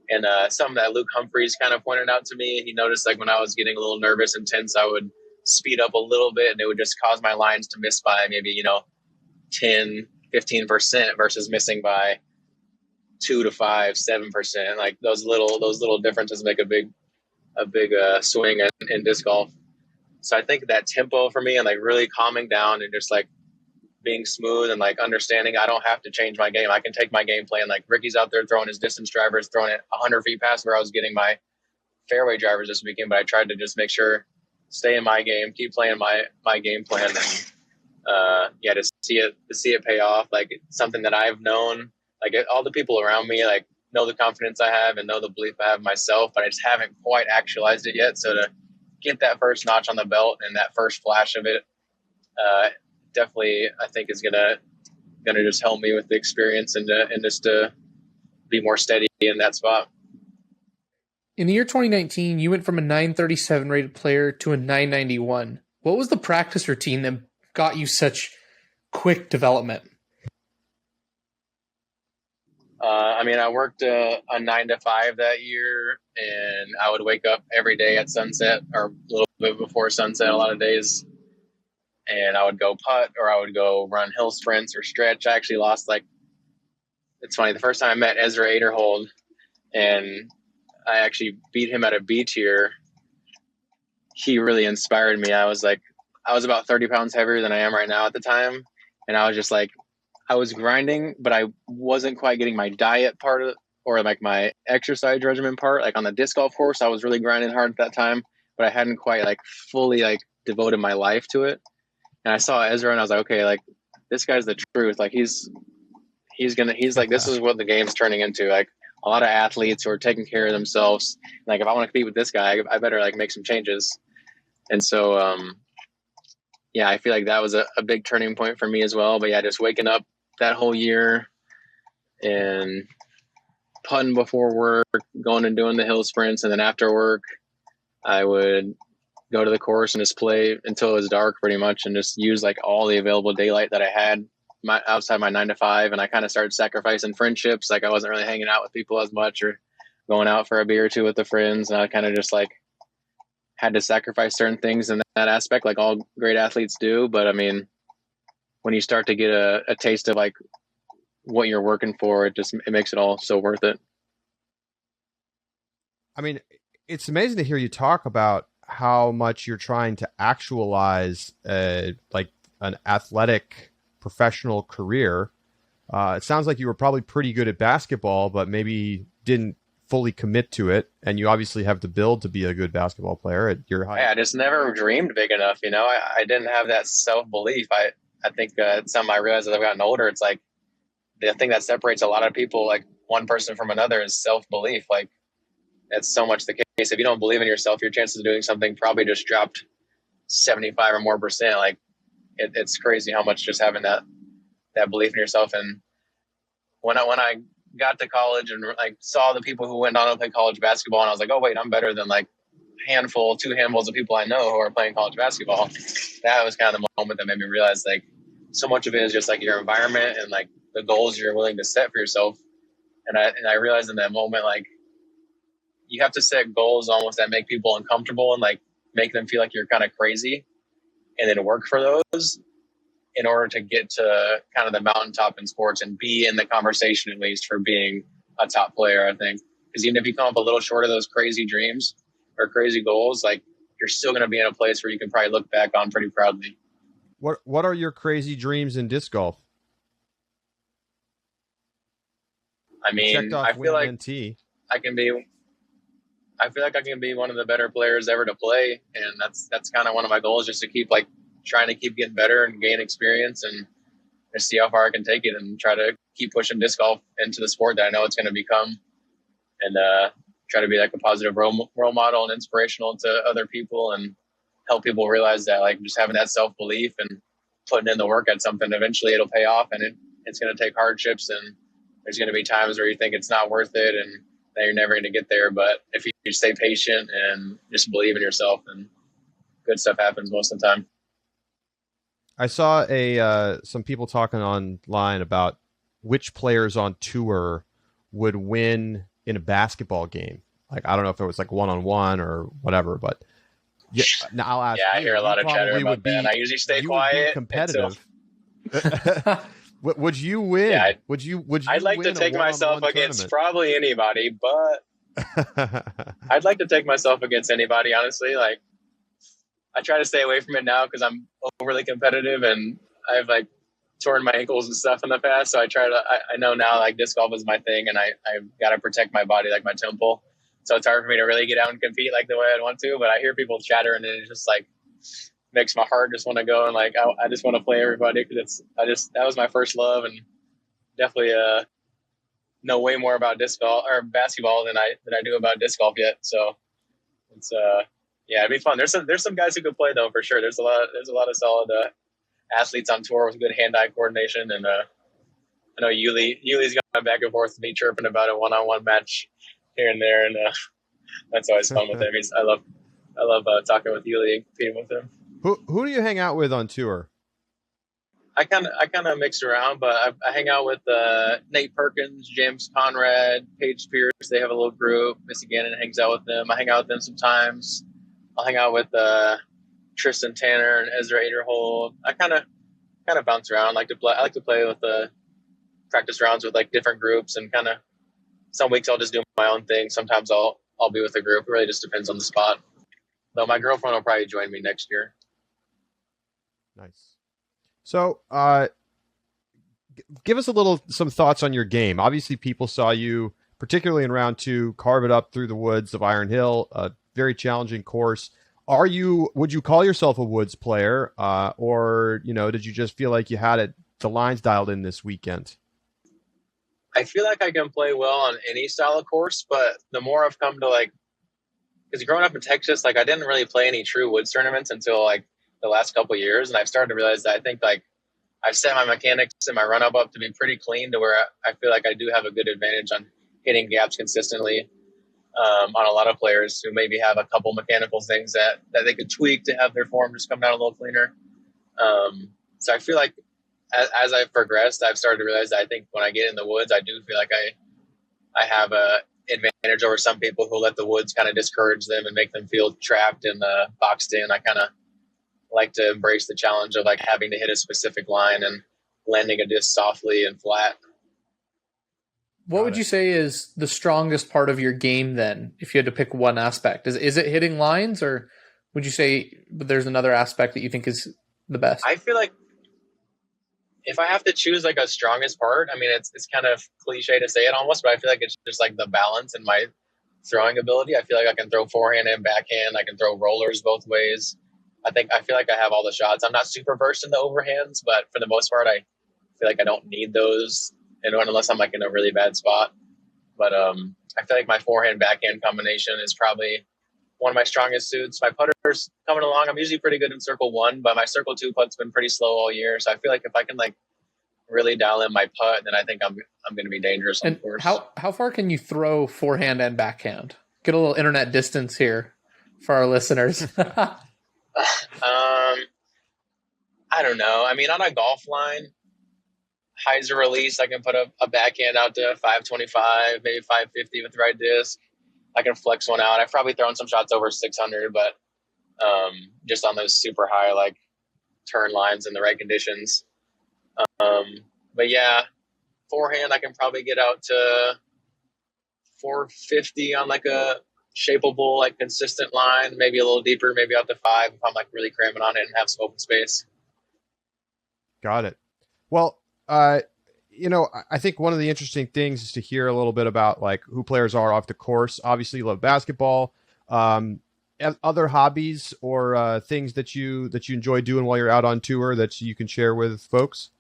Speaker 3: And something that Luke Humphreys kind of pointed out to me, he noticed like when I was getting a little nervous and tense, I would speed up a little bit and it would just cause my lines to miss by maybe, 10, 15% versus missing by 2 to 5, 7%. Like those little differences make a big swing in disc golf. So I think that tempo for me and like really calming down and just like being smooth and like understanding I don't have to change my game. I can take my game plan. Like Ricky's out there throwing his distance drivers, throwing it 100 feet past where I was getting my fairway drivers this weekend, but I tried to just make sure stay in my game, keep playing my game plan, and to see it pay off. Like, it's something that I've known, like all the people around me, like, know the confidence I have and know the belief I have in myself, but I just haven't quite actualized it yet. So to get that first notch on the belt and that first flash of it, definitely I think is gonna just help me with the experience and just to be more steady in that spot.
Speaker 2: In the year 2019, you went from a 937 rated player to a 991. What was the practice routine that got you such quick development?
Speaker 3: I worked a 9 to 5 that year, and I would wake up every day at sunset or a little bit before sunset a lot of days, and I would go putt or I would go run hill sprints or stretch. I actually lost, it's funny, the first time I met Ezra Aderhold, and I actually beat him at a B tier, he really inspired me. I was about 30 pounds heavier than I am right now at the time, and I was just I was grinding, but I wasn't quite getting my diet part of it, or my exercise regimen part. Like on the disc golf course, I was really grinding hard at that time, but I hadn't quite fully devoted my life to it. And I saw Ezra and I was like, okay, this guy's the truth. He's this is what the game's turning into. A lot of athletes who are taking care of themselves. If I want to compete with this guy, I better make some changes. And so, I feel like that was a big turning point for me as well. But just waking up that whole year and putting before work, going and doing the hill sprints. And then after work, I would go to the course and just play until it was dark pretty much, and just use all the available daylight that I had outside my 9 to 5. And I kind of started sacrificing friendships. I wasn't really hanging out with people as much or going out for a beer or two with the friends. And I kind of just had to sacrifice certain things in that aspect, like all great athletes do. But when you start to get a taste of what you're working for, it makes it all so worth it.
Speaker 1: It's amazing to hear you talk about how much you're trying to actualize an athletic professional career. It sounds like you were probably pretty good at basketball, but maybe didn't fully commit to it. And you obviously have the build to be a good basketball player at your height.
Speaker 3: Yeah, I just never dreamed big enough. I didn't have that self-belief. I think it's something I realized as I've gotten older. It's the thing that separates a lot of people, one person from another, is self-belief. That's so much the case. If you don't believe in yourself, your chances of doing something probably just dropped 75 or more percent. It's crazy how much just having that belief in yourself. And when I got to college and saw the people who went on to play college basketball, and I was like, oh wait, I'm better than 2 handfuls of people I know who are playing college basketball. That was kind of the moment that made me realize so much of it is just your environment and the goals you're willing to set for yourself. And I realized in that moment, you have to set goals almost that make people uncomfortable and make them feel like you're kind of crazy, and then work for those in order to get to kind of the mountaintop in sports and be in the conversation, at least, for being a top player, I think. Because even if you come up a little short of those crazy dreams or crazy goals, you're still going to be in a place where you can probably look back on pretty proudly.
Speaker 1: What are your crazy dreams in disc golf?
Speaker 3: I feel like I can be one of the better players ever to play, and that's kind of one of my goals, just to keep trying to keep getting better and gain experience and just see how far I can take it, and try to keep pushing disc golf into the sport that I know it's going to become, and try to be a positive role model and inspirational to other people, and help people realize that just having that self-belief and putting in the work at something, eventually it'll pay off, and it's going to take hardships, and there's going to be times where you think it's not worth it and that you're never going to get there. But if you stay patient and just believe in yourself, and good stuff happens most of the time.
Speaker 1: I saw some people talking online about which players on tour would win in a basketball game. I don't know if it was 1-on-1 or whatever, but yeah, now I'll ask.
Speaker 3: Yeah, I hear a lot of chatter about that. I usually stay quiet.
Speaker 1: Competitive. Would you win?
Speaker 3: Yeah,
Speaker 1: would you?
Speaker 3: I'd like to take myself against probably anybody, but I'd like to take myself against anybody, honestly. I try to stay away from it now because I'm overly competitive, and I've torn my ankles and stuff in the past. So I know now disc golf is my thing, and I've got to protect my body, my temple. So it's hard for me to really get out and compete like the way I'd want to. But I hear people chatter, and it just like makes my heart just want to go, and like I just want to play everybody, because that was my first love, and definitely know way more about disc golf or basketball than I do about disc golf yet. So it's yeah, it'd be fun. There's some guys who could play though, for sure. There's a lot of solid athletes on tour with good hand-eye coordination, and I know Yuli's gone back and forth with me chirping about a one-on-one match here and there, and that's always fun with him. I love talking with Yuli and competing with him.
Speaker 1: Who do you hang out with on tour?
Speaker 3: I kind of mix around, but I hang out with Nate Perkins, James Conrad, Paige Pierce. They have a little group. Missy Gannon hangs out with them. I hang out with them sometimes. I'll hang out with Tristan Tanner and Ezra Aderhold. I kind of bounce around. I like to play with the practice rounds with like different groups, and kind of some weeks I'll just do my own thing. Sometimes I'll be with a group. It really just depends on the spot. Though my girlfriend will probably join me next year.
Speaker 1: Nice. So, give us some thoughts on your game. Obviously, people saw you, particularly in round 2, carve it up through the woods of Iron Hill, a very challenging course. Would you call yourself a woods player, or did you just feel like you had the lines dialed in this weekend?
Speaker 3: I feel like I can play well on any style of course, but the more I've come to because growing up in Texas, I didn't really play any true woods tournaments until the last couple of years, and I've started to realize that I think I've set my mechanics and my run up to be pretty clean, to where I feel like I do have a good advantage on hitting gaps consistently on a lot of players who maybe have a couple mechanical things that they could tweak to have their form just come down a little cleaner. So I feel like as I've progressed, I've started to realize that I think when I get in the woods, I do feel like I have a advantage over some people who let the woods kind of discourage them and make them feel trapped and boxed in. I kind of like to embrace the challenge of having to hit a specific line and landing a disc softly and flat.
Speaker 2: What would you say is the strongest part of your game then, if you had to pick one aspect? Is it hitting lines, or would you say there's another aspect that you think is the best?
Speaker 3: I feel like if I have to choose a strongest part, I mean, it's kind of cliche to say it almost, but I feel like it's just the balance in my throwing ability. I feel like I can throw forehand and backhand. I can throw rollers both ways. I feel like I have all the shots. I'm not super versed in the overhands, but for the most part, I feel like I don't need those unless I'm in a really bad spot. But I feel like my forehand backhand combination is probably one of my strongest suits. My putter's coming along. I'm usually pretty good in circle 1, but my circle 2 putt's been pretty slow all year. So I feel like if I can really dial in my putt, then I think I'm going to be dangerous on the course.
Speaker 2: How far can you throw forehand and backhand? Get a little internet distance here for our listeners.
Speaker 3: I don't know. I mean, on a golf line, hyzer release, I can put a backhand out to 525, maybe 550 with the right disc. I can flex one out. I've probably thrown some shots over 600, but just on those super high turn lines in the right conditions. But yeah, forehand I can probably get out to 450 on a shapeable, consistent line, maybe a little deeper, maybe out to 5 if I'm really cramming on it and have some open space.
Speaker 1: Got it. Well, I think one of the interesting things is to hear a little bit about who players are off the course. Obviously you love basketball, other hobbies or things that you enjoy doing while you're out on tour that you can share with folks.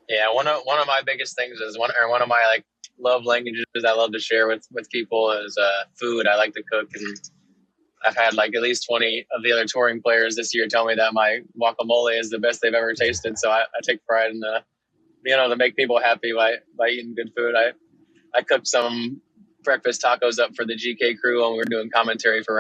Speaker 3: Yeah. One of my biggest things is one of my love languages I love to share with people is food. I like to cook, and I've had at least 20 of the other touring players this year tell me that my guacamole is the best they've ever tasted. So I take pride in being able to make people happy by eating good food. I cooked some breakfast tacos up for the GK crew when we were doing commentary after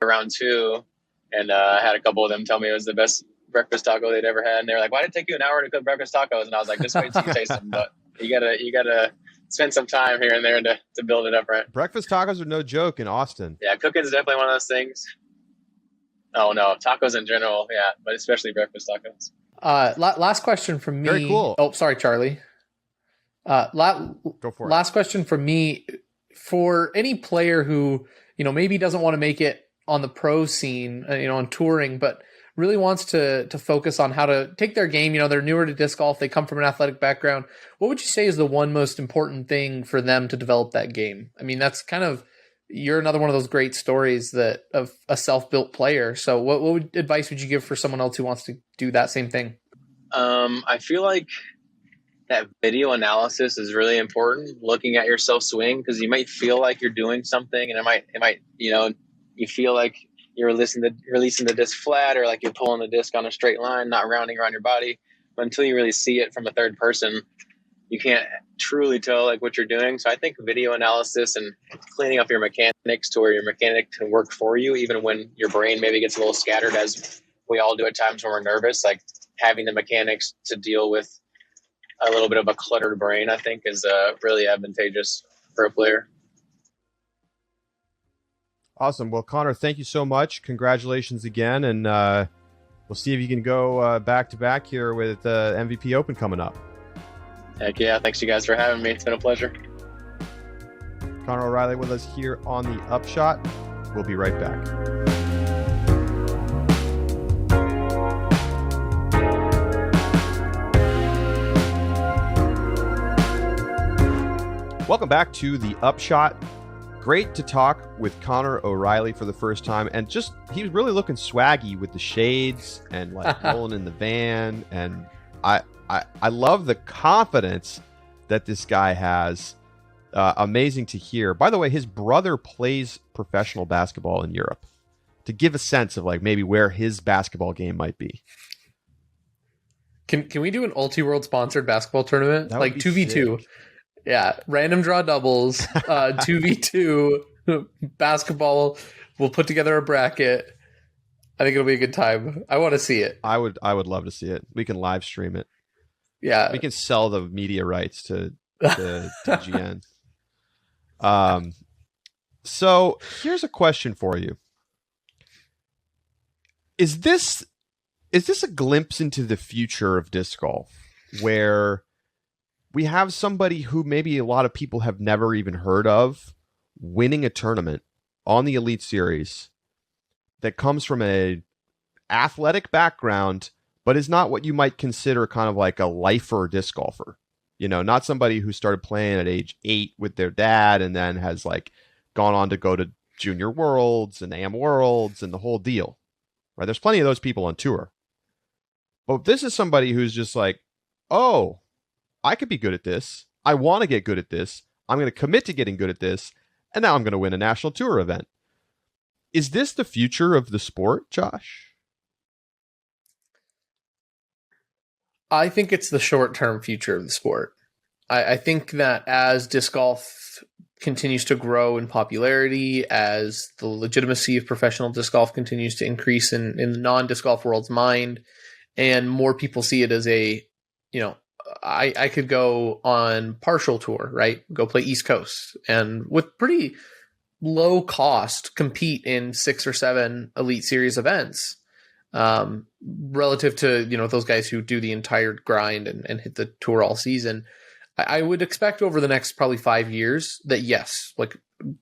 Speaker 3: round 2, and I had a couple of them tell me it was the best breakfast taco they'd ever had, and they were like, "Why did it take you an hour to cook breakfast tacos?" And I was like, "Just wait till you taste them." But you gotta spend some time here and there to build it up right.
Speaker 1: Breakfast tacos are no joke in Austin.
Speaker 3: Yeah, cooking is definitely one of those things. Oh no, tacos in general, yeah, but especially breakfast tacos.
Speaker 2: Last question from me.
Speaker 1: Very cool.
Speaker 2: Oh, sorry, Charlie.
Speaker 1: Go for it.
Speaker 2: Last question from me. For any player who maybe doesn't want to make it on the pro scene, on touring, but really wants to focus on how to take their game. They're newer to disc golf. They come from an athletic background. What would you say is the one most important thing for them to develop that game? I mean, that's kind of, you're another one of those great stories that of a self-built player. So what advice would you give for someone else who wants to do that same thing?
Speaker 3: I feel like that video analysis is really important, looking at yourself swing, because you might feel like you're doing something and it might, you feel like you're releasing the disc flat, or like you're pulling the disc on a straight line, not rounding around your body. But until you really see it from a third person, you can't truly tell like what you're doing. So I think video analysis and cleaning up your mechanics to where your mechanic can work for you, even when your brain maybe gets a little scattered, as we all do at times when we're nervous, like having the mechanics to deal with a little bit of a cluttered brain, I think is really advantageous for a player.
Speaker 1: Awesome. Well, Connor, thank you so much. Congratulations again. And we'll see if you can go back to back here with the MVP Open coming up.
Speaker 3: Heck yeah. Thanks you guys for having me. It's been a pleasure.
Speaker 1: Connor O'Reilly with us here on the Upshot. We'll be right back. Welcome back to the Upshot. Great to talk with Connor O'Reilly for the first time, and just he was really looking swaggy with the shades and like rolling in the van, and I love the confidence that this guy has. Amazing to hear. By the way, his brother plays professional basketball in Europe, to give a sense of like maybe where his basketball game might be.
Speaker 2: Can we do an Ulti-World sponsored basketball tournament? Like 2v2? Sick. Yeah, random draw doubles, 2v2 basketball. We'll put together a bracket. I think it'll be a good time. I want to see it.
Speaker 1: I would love to see it. We can live stream it.
Speaker 2: Yeah,
Speaker 1: we can sell the media rights to TGN. So here's a question for you: Is this a glimpse into the future of disc golf, where we have somebody who maybe a lot of people have never even heard of winning a tournament on the Elite Series that comes from a athletic background, but is not what you might consider kind of like a lifer disc golfer? Not somebody who started playing at age 8 with their dad and then has like gone on to go to Junior Worlds and AM Worlds and the whole deal, right? There's plenty of those people on tour. But this is somebody who's just like, oh, I could be good at this. I want to get good at this. I'm going to commit to getting good at this. And now I'm going to win a national tour event. Is this the future of the sport, Josh?
Speaker 2: I think it's the short-term future of the sport. I think that as disc golf continues to grow in popularity, as the legitimacy of professional disc golf continues to increase in the non-disc golf world's mind, and more people see it as a, I could go on partial tour, right? Go play East Coast and with pretty low cost compete in 6 or 7 Elite Series events, relative to, those guys who do the entire grind and hit the tour all season. I would expect over the next probably 5 years that yes, like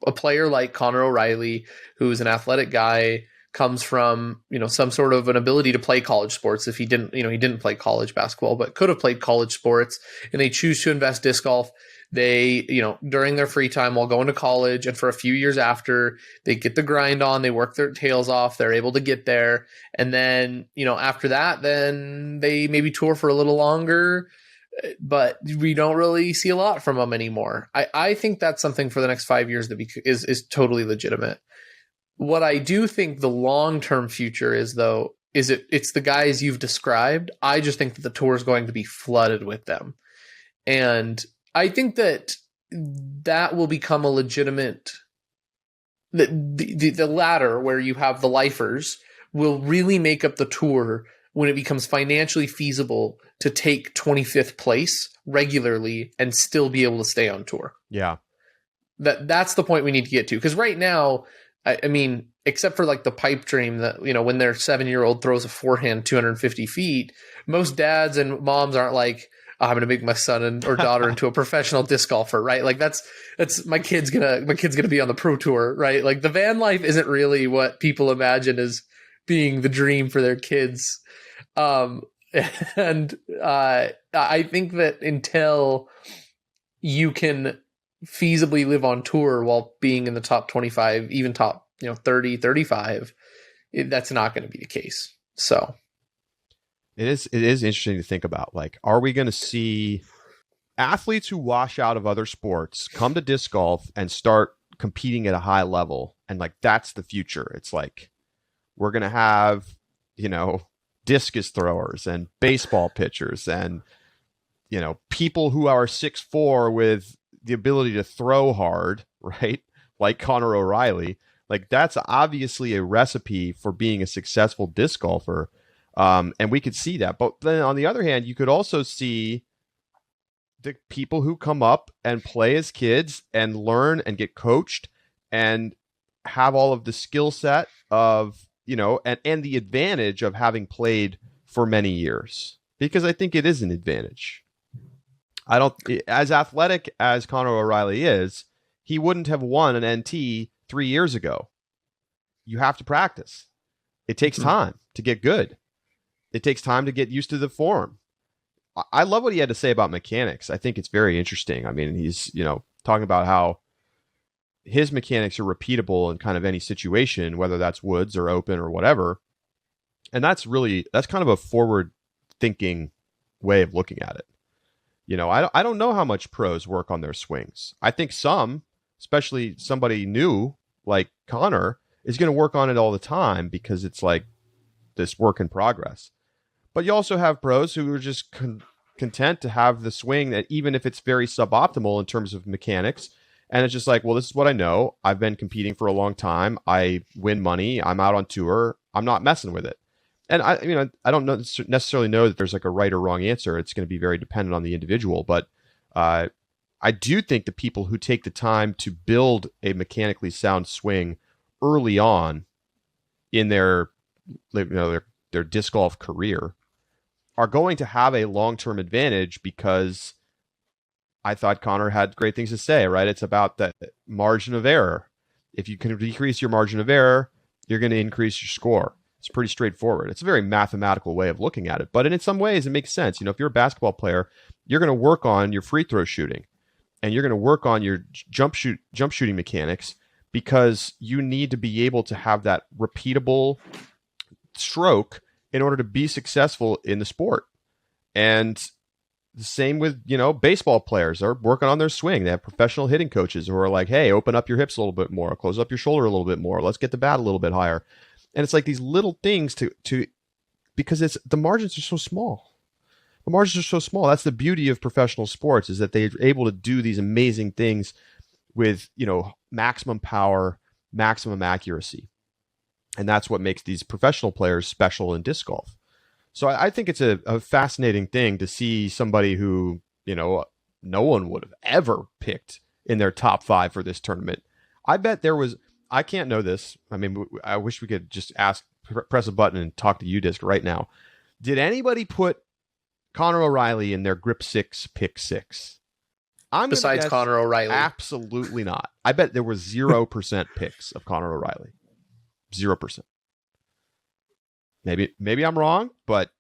Speaker 2: a player like Connor O'Reilly, who's an athletic guy, comes from, some sort of an ability to play college sports. If he didn't, he didn't play college basketball, but could have played college sports, and they choose to invest disc golf. They, during their free time while going to college and for a few years after, they get the grind on, they work their tails off, they're able to get there. And then, after that, then they maybe tour for a little longer, but we don't really see a lot from them anymore. I think that's something for the next 5 years that is totally legitimate. What I do think the long-term future is, though, is it's the guys you've described. I just think that the tour is going to be flooded with them. And I think that will become a legitimate, the latter, where you have the lifers, will really make up the tour when it becomes financially feasible to take 25th place regularly and still be able to stay on tour.
Speaker 1: Yeah.
Speaker 2: That's the point we need to get to. Because right now, I mean, except for like the pipe dream that, when their 7-year-old throws a forehand 250 feet, most dads and moms aren't like, oh, I'm going to make my son or daughter into a professional disc golfer, right? Like that's my kid's gonna be on the pro tour, right? Like the van life isn't really what people imagine as being the dream for their kids. And I think that until you can feasibly live on tour while being in the top 25, even top 30, 35, that's not going to be the case. So
Speaker 1: it is interesting to think about, like, are we going to see athletes who wash out of other sports come to disc golf and start competing at a high level? And like, that's the future. It's like, we're going to have, discus throwers and baseball pitchers and, people who are 6'4" with the ability to throw hard, right? Like Connor O'Reilly. Like, that's obviously a recipe for being a successful disc golfer. And we could see that. But then on the other hand, you could also see the people who come up and play as kids and learn and get coached and have all of the skill set of, and the advantage of having played for many years, because I think it is an advantage. As athletic as Connor O'Reilly is, he wouldn't have won an NT 3 years ago. You have to practice. It takes time to get good. It takes time to get used to the form. I love what he had to say about mechanics. I think it's very interesting. I mean, he's, talking about how his mechanics are repeatable in kind of any situation, whether that's woods or open or whatever. And that's kind of a forward thinking way of looking at it. I don't know how much pros work on their swings. I think some, especially somebody new like Connor, is going to work on it all the time because it's like this work in progress. But you also have pros who are just content to have the swing that, even if it's very suboptimal in terms of mechanics, and it's just like, well, this is what I know. I've been competing for a long time. I win money. I'm out on tour. I'm not messing with it. And I don't necessarily know that there's like a right or wrong answer. It's going to be very dependent on the individual. But I do think the people who take the time to build a mechanically sound swing early on in their disc golf career are going to have a long-term advantage, because I thought Connor had great things to say, right? It's about the margin of error. If you can decrease your margin of error, you're going to increase your score. It's pretty straightforward. It's a very mathematical way of looking at it, but in some ways it makes sense. If you're a basketball player, you're going to work on your free throw shooting, and you're going to work on your jump shooting mechanics, because you need to be able to have that repeatable stroke in order to be successful in the sport. And the same with, baseball players are working on their swing. They have professional hitting coaches who are like, hey, open up your hips a little bit more, close up your shoulder a little bit more. Let's get the bat a little bit higher. And it's like these little things to because the margins are so small. The margins are so small. That's the beauty of professional sports, is that they're able to do these amazing things with, maximum power, maximum accuracy. And that's what makes these professional players special in disc golf. So I think it's a fascinating thing to see somebody who, no one would have ever picked in their top 5 for this tournament. I bet there was, I can't know this. I mean, I wish we could just press a button and talk to UDisc right now. Did anybody put Connor O'Reilly in their grip 6, pick 6?
Speaker 2: Besides Connor O'Reilly?
Speaker 1: Absolutely not. I bet there was 0% picks of Connor O'Reilly. 0%. Maybe I'm wrong, but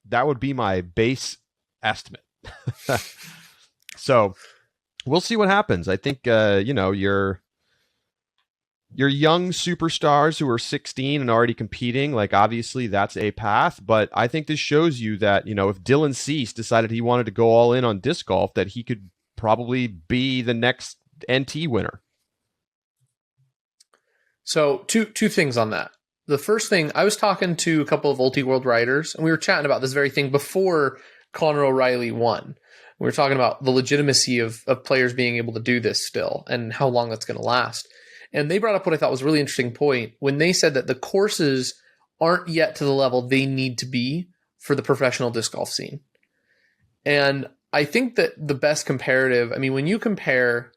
Speaker 1: that would be my base estimate. So we'll see what happens. I think, your young superstars who are 16 and already competing, like, obviously that's a path. But I think this shows you that, if Dylan Cease decided he wanted to go all in on disc golf, that he could probably be the next NT winner.
Speaker 2: So two things on that. The first thing, I was talking to a couple of Ulti-World writers, and we were chatting about this very thing before Connor O'Reilly won. We were talking about the legitimacy of players being able to do this still and how long that's going to last. And they brought up what I thought was a really interesting point when they said that the courses aren't yet to the level they need to be for the professional disc golf scene. And I think that the best comparative, when you compare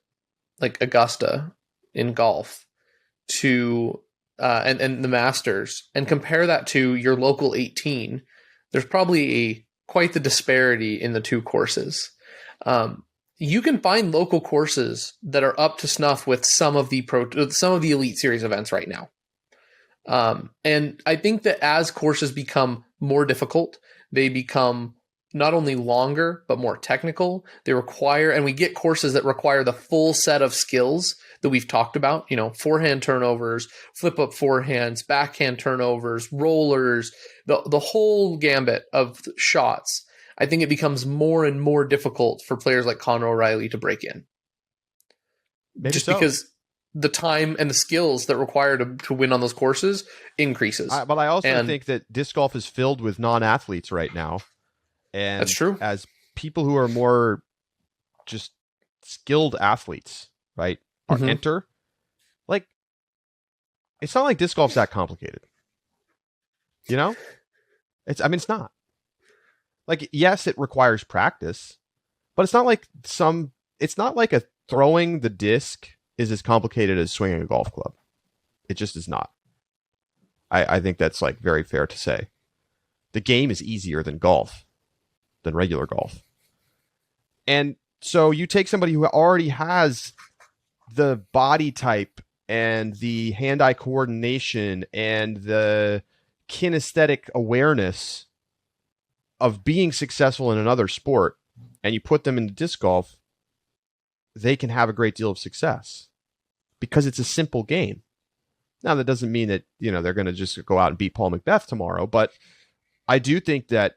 Speaker 2: like Augusta in golf to and the Masters, and compare that to your local 18, there's probably quite the disparity in the two courses. You can find local courses that are up to snuff with some of the Elite Series events right now. And I think that as courses become more difficult, they become not only longer, but more technical. They require, and we get courses that require the full set of skills that we've talked about, forehand turnovers, flip up forehands, backhand turnovers, rollers, the whole gambit of shots. I think it becomes more and more difficult for players like Conor O'Reilly to break in.
Speaker 1: Maybe
Speaker 2: just
Speaker 1: so.
Speaker 2: Because the time and the skills that require to win on those courses increases.
Speaker 1: But I also think that disc golf is filled with non-athletes right now. And
Speaker 2: that's true.
Speaker 1: As people who are more just skilled athletes, right, enter, like, it's not like disc golf's that complicated. It's not. Like, yes, it requires practice, but it's not like a throwing the disc is as complicated as swinging a golf club. It just is not. I think that's like very fair to say. The game is easier than regular golf. And so you take somebody who already has the body type and the hand-eye coordination and the kinesthetic awareness of being successful in another sport, and you put them into disc golf, they can have a great deal of success because it's a simple game. Now, that doesn't mean that, they're going to just go out and beat Paul McBeth tomorrow, but I do think that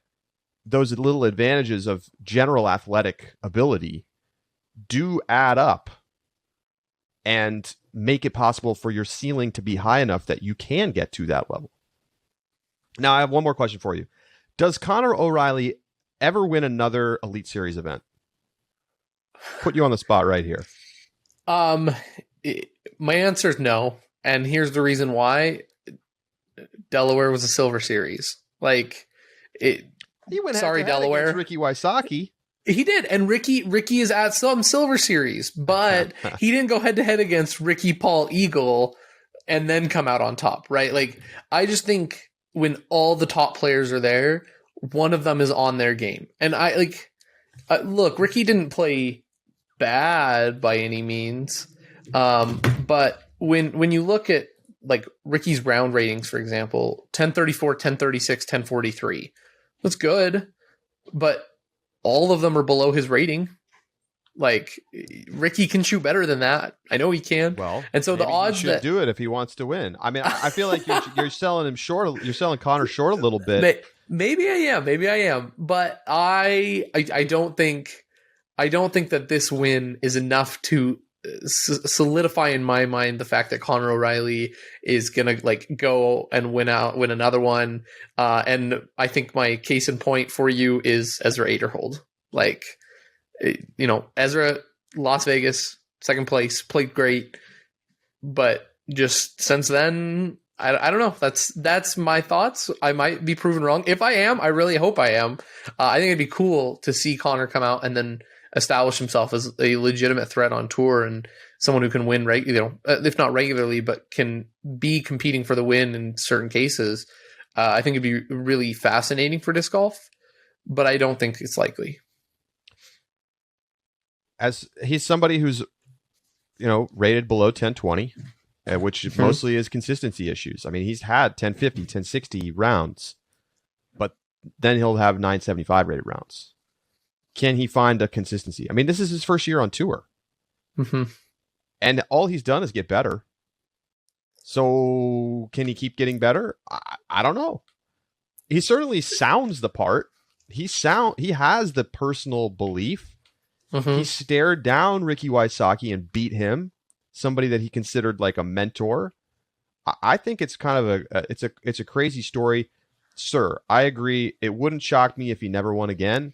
Speaker 1: those little advantages of general athletic ability do add up and make it possible for your ceiling to be high enough that you can get to that level. Now, I have one more question for you. Does Conor O'Reilly ever win another Elite Series event? Put you on the spot right here.
Speaker 2: My answer is no. And here's the reason why. Delaware was a Silver Series.
Speaker 1: He went
Speaker 2: Delaware.
Speaker 1: Against Ricky Wysocki.
Speaker 2: He did, and Ricky is at some Silver Series, but he didn't go head to head against Ricky Paul Eagle and then come out on top, right? I just think when all the top players are there, one of them is on their game, and look, Ricky didn't play bad by any means, but when you look at Ricky's round ratings, for example, 1034, 1036, 1043. That's good, but all of them are below his rating. Ricky can shoot better than that. I know he can.
Speaker 1: Well,
Speaker 2: and so the odds
Speaker 1: he should do it if he wants to win. I mean, I feel like you're selling him short. You're selling Conor short a little bit.
Speaker 2: Maybe I am. But I don't think that this win is enough to solidify in my mind the fact that Conor O'Reilly is gonna go and win another one, and I think my case in point for you is Ezra Aderhold. Ezra, Las Vegas, second place, played great, but just since then, I don't know. That's my thoughts. I might be proven wrong. If I am, I really hope I am. I think it'd be cool to see Conor come out and then establish himself as a legitimate threat on tour and someone who can win, if not regularly, but can be competing for the win in certain cases. I think it'd be really fascinating for disc golf, but I don't think it's likely.
Speaker 1: As he's somebody who's, rated below 1020, which mostly is consistency issues. I mean, he's had 1050, 1060 rounds, but then he'll have 975 rated rounds. Can he find a consistency? I mean, this is his first year on tour.
Speaker 2: Mm-hmm.
Speaker 1: And all he's done is get better. So can he keep getting better? I don't know. He certainly sounds the part. He has the personal belief.
Speaker 2: Mm-hmm.
Speaker 1: He stared down Ricky Wysocki and beat him, somebody that he considered like a mentor. I think it's kind of it's a crazy story. Sir, I agree. It wouldn't shock me if he never won again.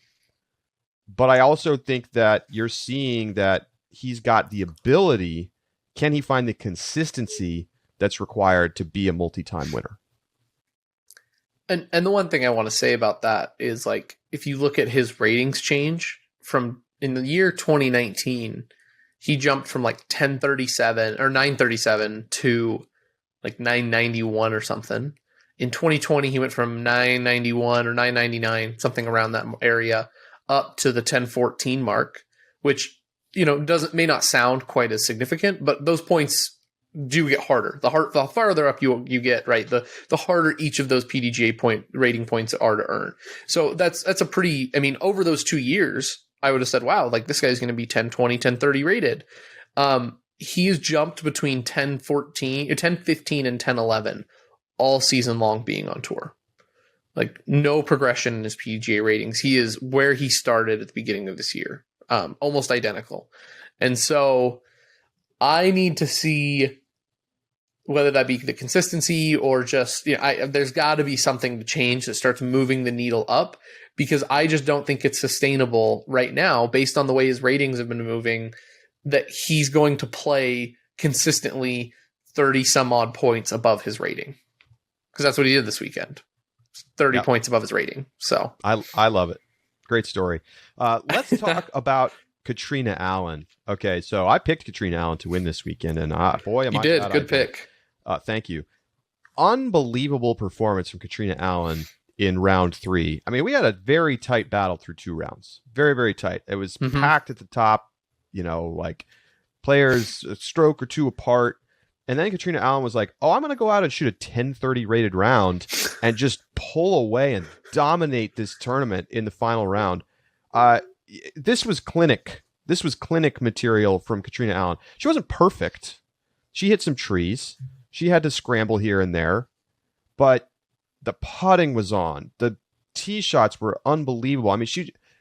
Speaker 1: But I also think that you're seeing that he's got the ability. Can he find the consistency that's required to be a multi-time winner?
Speaker 2: And the one thing I want to say about that is if you look at his ratings change from in the year 2019, he jumped from 1037 or 937 to 991 or something. In 2020, he went from 991 or 999, something around that area, up to the 1014 mark, which may not sound quite as significant, but those points do get harder. The farther up you get, right, the harder each of those PDGA rating points are to earn. So that's a pretty, I mean, over those 2 years, I would have said, wow, like this guy's going to be 1020, 1030 rated. He's jumped between 1015 and 1011 all season long being on tour. Like no progression in his PGA ratings. He is where he started at the beginning of this year, almost identical. And so I need to see whether that be the consistency or just, there's got to be something to change that starts moving the needle up, because I just don't think it's sustainable right now based on the way his ratings have been moving, that he's going to play consistently 30 some odd points above his rating. Because that's what he did this weekend. 30 points above his rating. So
Speaker 1: I love it. Great story. Let's talk about Catrina Allen. Okay, so I picked Catrina Allen to win this weekend, and boy, am I glad I did.
Speaker 2: Good pick.
Speaker 1: Thank you. Unbelievable performance from Catrina Allen in round 3. I mean, we had a very tight battle through 2 rounds. Very, very tight. It was packed at the top, like players a stroke or 2 apart. And then Catrina Allen was like, I'm going to go out and shoot a 1030 rated round and just pull away and dominate this tournament in the final round. This was clinic. This was clinic material from Catrina Allen. She wasn't perfect. She hit some trees. She had to scramble here and there. But the putting was on. The tee shots were unbelievable. I mean,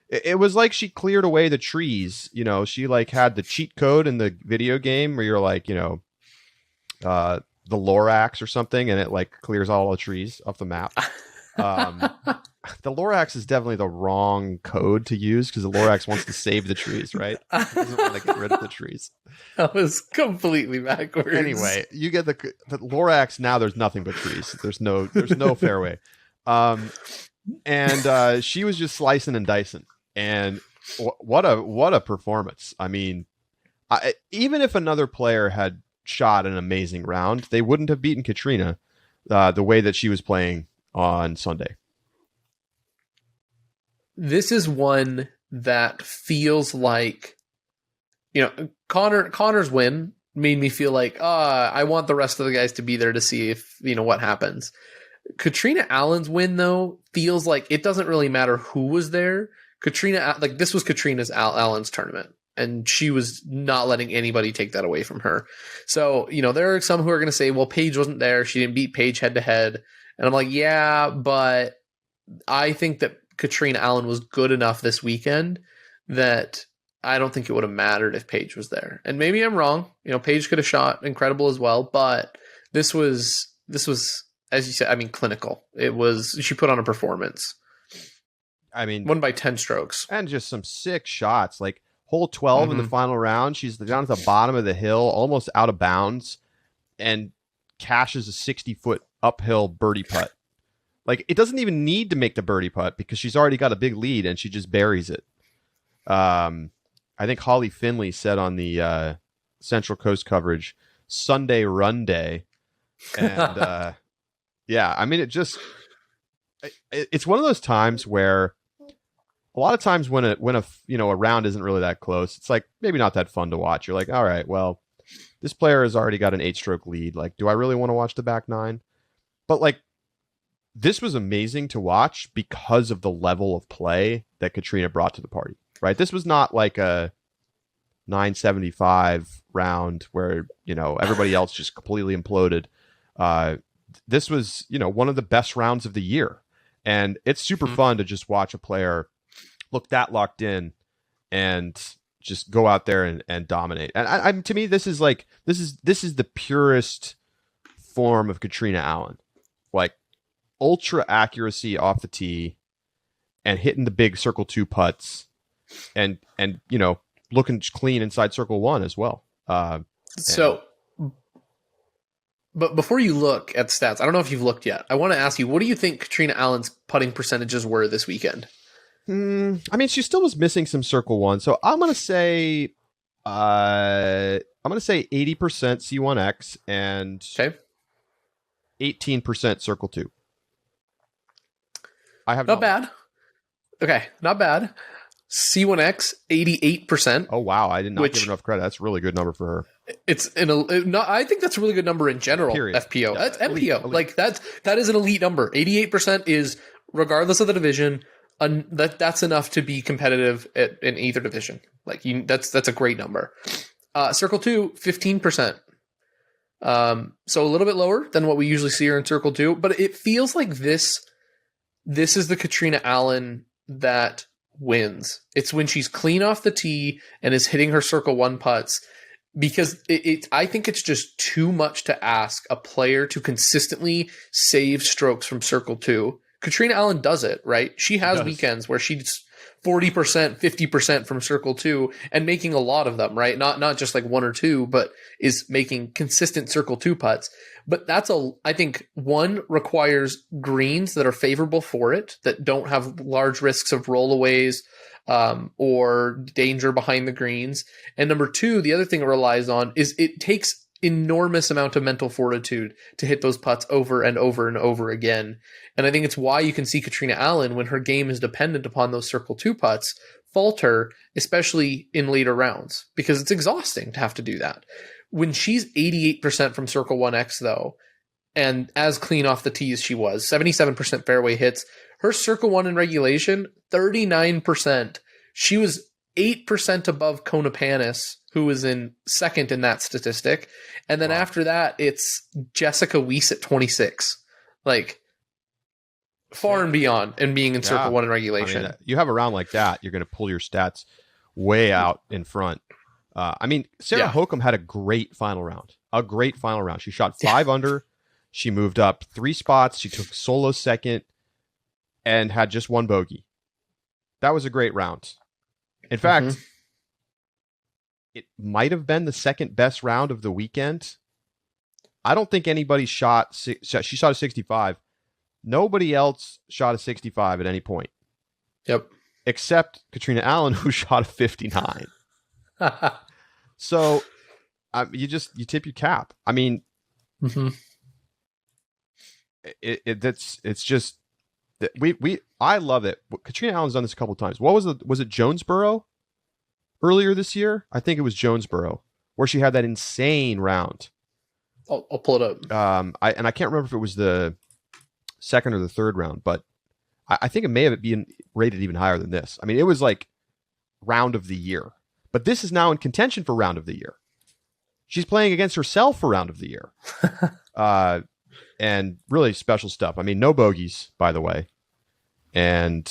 Speaker 1: it was like she cleared away the trees. She like had the cheat code in the video game where you're like, the Lorax or something, and it like clears all the trees off the map. The Lorax is definitely the wrong code to use because the Lorax wants to save the trees, right? It doesn't want to get rid of the trees.
Speaker 2: That was completely backwards.
Speaker 1: Anyway, you get the Lorax. Now there's nothing but trees. There's no fairway. And she was just slicing and dicing. And what a performance. I mean, even if another player had shot an amazing round, they wouldn't have beaten Catrina the way that she was playing on Sunday.
Speaker 2: This is one that feels like, Connor's win made me feel like, I want the rest of the guys to be there to see if, what happens. Catrina Allen's win, though, feels like it doesn't really matter who was there. This was Catrina Allen's tournament, and she was not letting anybody take that away from her. So, there are some who are going to say, well, Paige wasn't there. She didn't beat Paige head to head. And I'm like, yeah, but I think that Catrina Allen was good enough this weekend that I don't think it would have mattered if Paige was there. And maybe I'm wrong. Paige could have shot incredible as well, but this was, as you said, I mean, clinical. She put on a performance. I mean, won by 10 strokes.
Speaker 1: And just some sick shots. Like hole 12 in the final round, she's down at the bottom of the hill, almost out of bounds, and cashes a 60-foot uphill birdie putt. Like, it doesn't even need to make the birdie putt because she's already got a big lead and she just buries it. I think Holly Finley said on the Central Coast coverage, Sunday run day. And yeah, I mean, it's one of those times where a lot of times when a round isn't really that close, it's like maybe not that fun to watch. You're like, all right, well, this player has already got an 8-stroke lead. Like, do I really want to watch the back 9? But like, this was amazing to watch because of the level of play that Catrina brought to the party, right? This was not like a 975 round where, everybody else just completely imploded. This was, one of the best rounds of the year. And it's super fun to just watch a player look that locked in and just go out there and dominate. And to me, this is the purest form of Catrina Allen. Like, ultra accuracy off the tee and hitting the big circle 2 putts and looking clean inside circle 1 as well.
Speaker 2: But before you look at stats, I don't know if you've looked yet. I want to ask you, what do you think Catrina Allen's putting percentages were this weekend?
Speaker 1: I mean, she still was missing some circle 1, so I'm gonna say 80% C1X and 18% circle 2. I have
Speaker 2: not bad. Okay, not bad. C1X 88%.
Speaker 1: Oh wow, I did not give enough credit. That's a really good number for her.
Speaker 2: I think that's a really good number in general.
Speaker 1: Period.
Speaker 2: FPO.
Speaker 1: Yeah.
Speaker 2: That's MPO.
Speaker 1: Elite.
Speaker 2: Like that is an elite number. 88% is, regardless of the division, that's enough to be competitive in either division. Like that's a great number. Circle 2, 15%. So a little bit lower than what we usually see here in Circle 2, but it feels like this is the Catrina Allen that wins. It's when she's clean off the tee and is hitting her Circle 1 putts, because I think it's just too much to ask a player to consistently save strokes from Circle 2. Catrina Allen does it, right? She has weekends where she's 40%, 50% from Circle 2 and making a lot of them, right? Not just like one or two, but is making consistent Circle 2 putts. But I think one requires greens that are favorable for it, that don't have large risks of rollaways or danger behind the greens. And number two, the other thing it relies on is it takes enormous amount of mental fortitude to hit those putts over and over and over again. And I think it's why you can see Catrina Allen, when her game is dependent upon those Circle 2 putts, falter, especially in later rounds, because it's exhausting to have to do that. When she's 88% from Circle 1X, though, and as clean off the tee as she was, 77% fairway hits, her Circle 1 in regulation, 39%. She was 8% above Kona Panis, who was in second in that statistic. And then after that, it's Jessica Weiss at 26. Like, far and beyond, and being in Circle 1 in regulation.
Speaker 1: I mean, you have a round like that, you're going to pull your stats way out in front. Sarah Hokum had a great final round. She shot 5 under. She moved up 3 spots. She took solo second and had just 1 bogey. That was a great round. In fact, it might have been the second best round of the weekend. I don't think anybody shot. She shot a 65. Nobody else shot a 65 at any point.
Speaker 2: Yep.
Speaker 1: Except Catrina Allen, who shot a 59. So you tip your cap. I mean, it's just I love it. Catrina Allen's done this a couple of times. Was it Jonesboro earlier this year? I think it was Jonesboro, where she had that insane round.
Speaker 2: I'll pull it up.
Speaker 1: I can't remember if it was the second or the third round, but I think it may have been rated even higher than this. I mean, it was like round of the year, but this is now in contention for round of the year. She's playing against herself for round of the year. And really special stuff. I mean, no bogeys, by the way. And,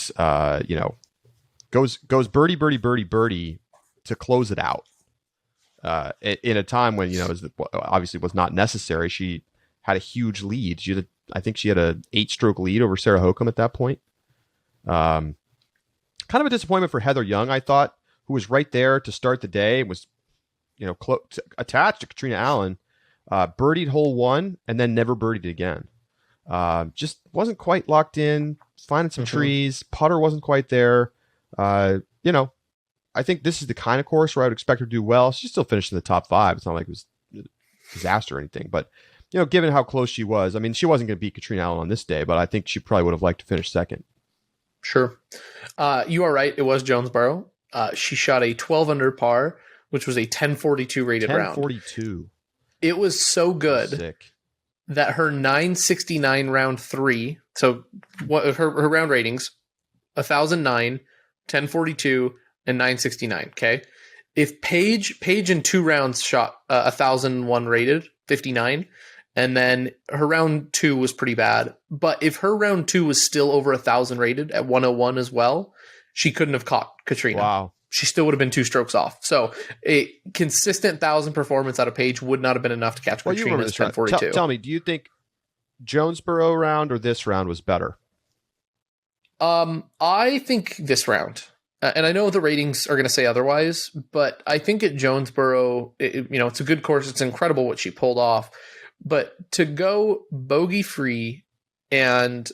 Speaker 1: goes birdie, birdie, birdie, birdie to close it out. In a time when, obviously was not necessary. She had a huge lead. I think she had a 8-stroke lead over Sarah Hokum at that point. Kind of a disappointment for Heather Young, I thought, who was right there to start the day, was, attached to Catrina Allen. Birdied hole 1 and then never birdied again. Just wasn't quite locked in, finding some trees. Putter wasn't quite there. I think this is the kind of course where I would expect her to do well. She still finished in the top 5. It's not like it was a disaster or anything, but given how close she was, I mean, she wasn't going to beat Catrina Allen on this day, but I think she probably would have liked to finish second.
Speaker 2: Sure. You are right. It was Jonesboro. She shot a 12 under par, which was a 1042 rated round.
Speaker 1: 1042.
Speaker 2: It was so good that her 969 round 3, so what her round ratings, 1009, 1042, and 969. Okay. If Paige in 2 rounds shot 1001 rated, 59, and then her round 2 was pretty bad. But if her round 2 was still over 1,000 rated at 101 as well, she couldn't have caught Catrina.
Speaker 1: Wow.
Speaker 2: She still would have been 2 strokes off. So a consistent 1,000 performance out of Paige would not have been enough to catch Catrina's 1042.
Speaker 1: Tell me, do you think Jonesboro round or this round was better?
Speaker 2: I think this round. And I know the ratings are going to say otherwise, but I think at Jonesboro, it's a good course. It's incredible what she pulled off. But to go bogey-free and,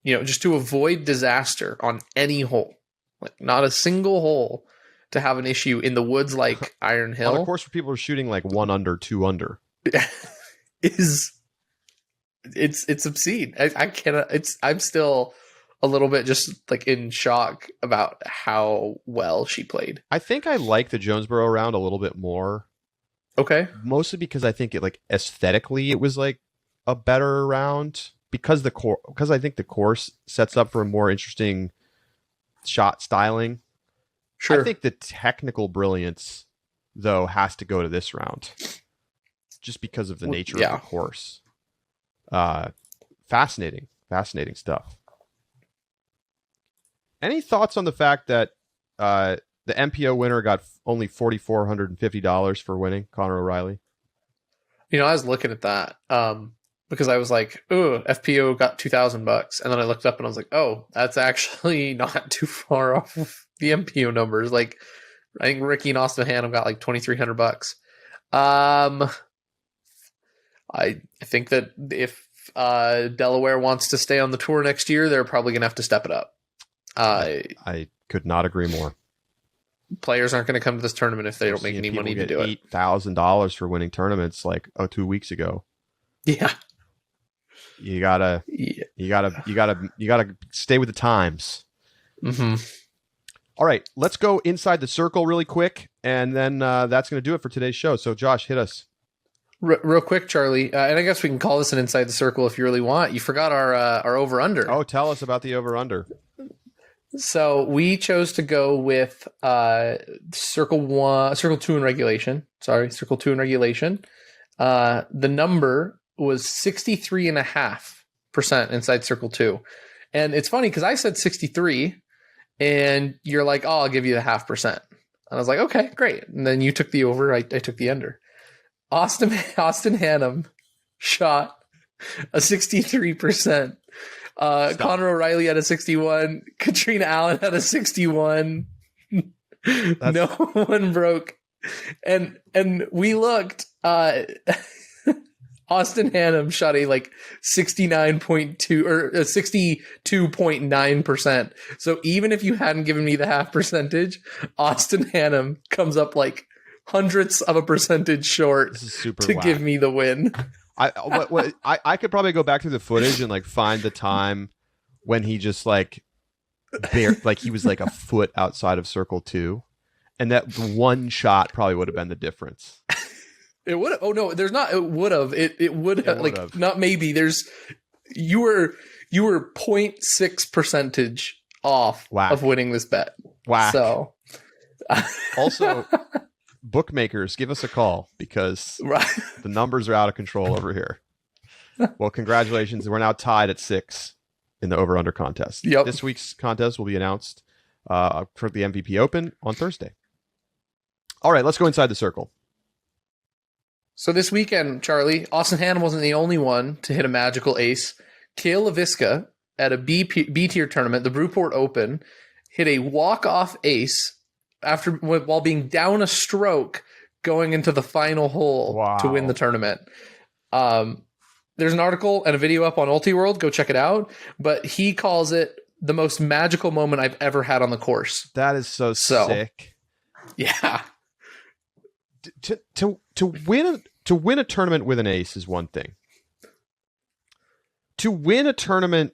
Speaker 2: just to avoid disaster on any hole, like not a single hole to have an issue in the woods like Iron Hill.
Speaker 1: On a course where people are shooting like 1 under, 2 under.
Speaker 2: It's obscene. I cannot. I'm still a little bit just like in shock about how well she played.
Speaker 1: I think I like the Jonesboro round a little bit more
Speaker 2: Okay.
Speaker 1: Mostly because I think it like aesthetically it was like a better round because I think the course sets up for a more interesting shot styling.
Speaker 2: Sure.
Speaker 1: I think the technical brilliance though has to go to this round just because of the nature of the course. Fascinating stuff. Any thoughts on the fact that the MPO winner got only $4,450 for winning, Connor O'Reilly?
Speaker 2: You know, I was looking at that because I was like, "Oh, FPO got $2,000," and then I looked up and I was like, "Oh, that's actually not too far off of the MPO numbers." Like, I think Ricky and Austin Hannum got like $2,300. I think that if Delaware wants to stay on the tour next year, they're probably going to have to step it up.
Speaker 1: I could not agree more.
Speaker 2: Players aren't going to come to this tournament if they don't make any money to do it.
Speaker 1: $8,000 for winning tournaments like 2 weeks ago.
Speaker 2: Yeah.
Speaker 1: You gotta stay with the times.
Speaker 2: Mm-hmm.
Speaker 1: All right, let's go inside the circle really quick, and then that's going to do it for today's show. So, Josh, hit us.
Speaker 2: Real quick, Charlie, and I guess we can call this an inside the circle if you really want. You forgot our over under.
Speaker 1: Oh, tell us about the over under.
Speaker 2: So we chose to go with circle 2 in regulation. Circle 2 in regulation. The number was 63.5% inside circle 2. And it's funny because I said 63 and you're like, "Oh, I'll give you the 0.5%." And I was like, "Okay, great." And then you took the over, I took the under. Austin Hannum shot a 63%. Connor O'Reilly had a 61. Catrina Allen had a 61. No one broke. And we looked. Austin Hannum shot a like 69.2 or 62.9%. So even if you hadn't given me the half percentage, Austin Hannum comes up like hundredths of a percentage short to give me the win.
Speaker 1: I could probably go back to the footage and like find the time when he just like he was like a foot outside of circle 2, and that one shot probably would have been the difference.
Speaker 2: It would have. Oh no, there's not. It would have. It would have. Like not maybe. There's you were 0.6 percentage off of winning this bet.
Speaker 1: Whack.
Speaker 2: So
Speaker 1: also. Bookmakers, give us a call because the numbers are out of control over here. Well, congratulations. We're now tied at 6 in the over-under contest.
Speaker 2: Yep.
Speaker 1: This week's contest will be announced for the MVP Open on Thursday. All right, let's go inside the circle.
Speaker 2: So this weekend, Charlie, Austin Hannum wasn't the only one to hit a magical ace. Cale Leiviska at a B-tier tournament, the Brewport Open, hit a walk-off ace while being down a stroke going into the final hole to win the tournament. There's an article and a video up on UltiWorld. Go check it out. But he calls it the most magical moment I've ever had on the course.
Speaker 1: That is so sick.
Speaker 2: Yeah.
Speaker 1: To win a tournament with an ace is one thing. To win a tournament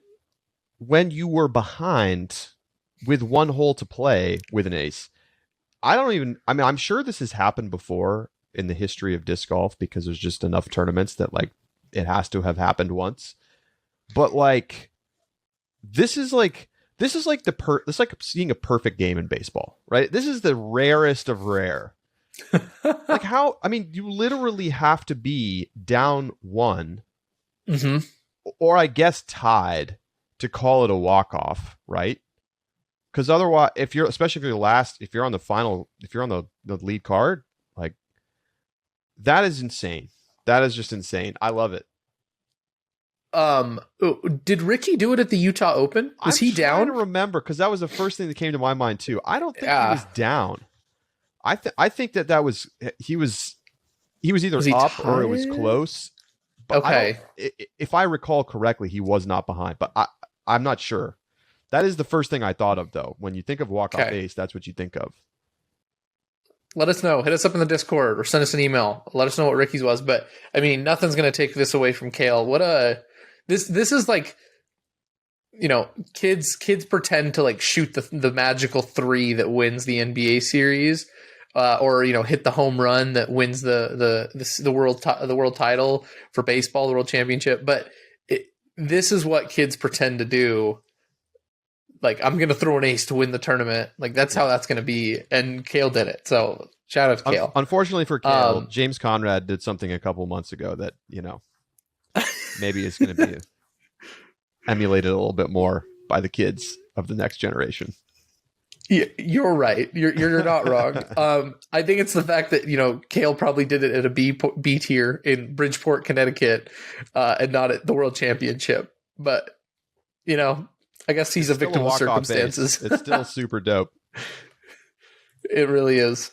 Speaker 1: when you were behind with one hole to play with an ace. I'm sure this has happened before in the history of disc golf because there's just enough tournaments that like it has to have happened once. But like, this is like seeing a perfect game in baseball, right? This is the rarest of rare. Like you literally have to be down 1 or I guess tied to call it a walk-off, right? Because otherwise, especially if you're on the lead card, like that is insane. That is just insane. I love it.
Speaker 2: Did Ricky do it at the Utah Open? Was he down?
Speaker 1: I'm trying to remember because that was the first thing that came to my mind too. I don't think he was down. I think that was he was either up tired? Or it was close. But
Speaker 2: okay,
Speaker 1: if I recall correctly, he was not behind. But I'm not sure. That is the first thing I thought of, though. When you think of walk-off ace, that's what you think of. Let
Speaker 2: us know. Hit us up in the Discord or send us an email. Let us know what Ricky's was. But, I mean, nothing's going to take this away from Cale. This is like, you know, kids pretend to, like, shoot the magical 3 that wins the NBA series. or hit the home run that wins the world title for baseball, the world championship. But this is what kids pretend to do. Like, I'm going to throw an ace to win the tournament. Like, that's how that's going to be. And Cale did it. So shout out to Cale.
Speaker 1: Unfortunately for Cale, James Conrad did something a couple months ago that, maybe is going to be emulated a little bit more by the kids of the next generation.
Speaker 2: Yeah, you're right. You're not wrong. I think it's the fact that, Cale probably did it at a B tier in Bridgeport, Connecticut, and not at the World Championship. But, I guess he's a victim of circumstances.
Speaker 1: It's still super dope.
Speaker 2: It really is.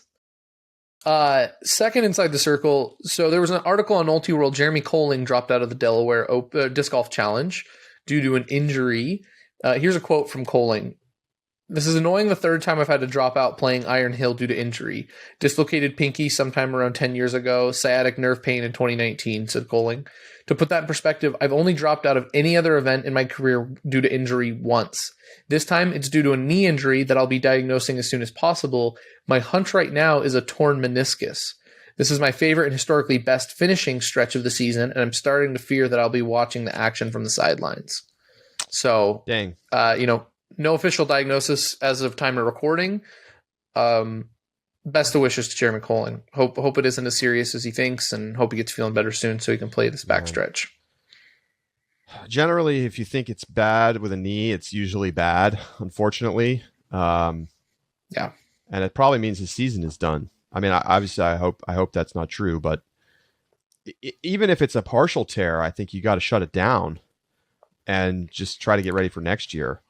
Speaker 2: Second inside the circle. So there was an article on Multi-World. Jeremy Colling dropped out of the Delaware Disc Golf Challenge due to an injury. Here's a quote from Colling. This is annoying the third time I've had to drop out playing Iron Hill due to injury. Dislocated pinky sometime around 10 years ago. Sciatic nerve pain in 2019, said Colling. To put that in perspective, I've only dropped out of any other event in my career due to injury once. This time, it's due to a knee injury that I'll be diagnosing as soon as possible. My hunch right now is a torn meniscus. This is my favorite and historically best finishing stretch of the season, and I'm starting to fear that I'll be watching the action from the sidelines. So,
Speaker 1: dang.
Speaker 2: No official diagnosis as of time of recording. Best of wishes to Jeremy Colling. Hope it isn't as serious as he thinks, and hope he gets feeling better soon so he can play this backstretch.
Speaker 1: Generally, if you think it's bad with a knee, it's usually bad, unfortunately.
Speaker 2: Yeah.
Speaker 1: And it probably means his season is done. I mean, obviously, I hope that's not true, but even if it's a partial tear, I think you got to shut it down and just try to get ready for next year.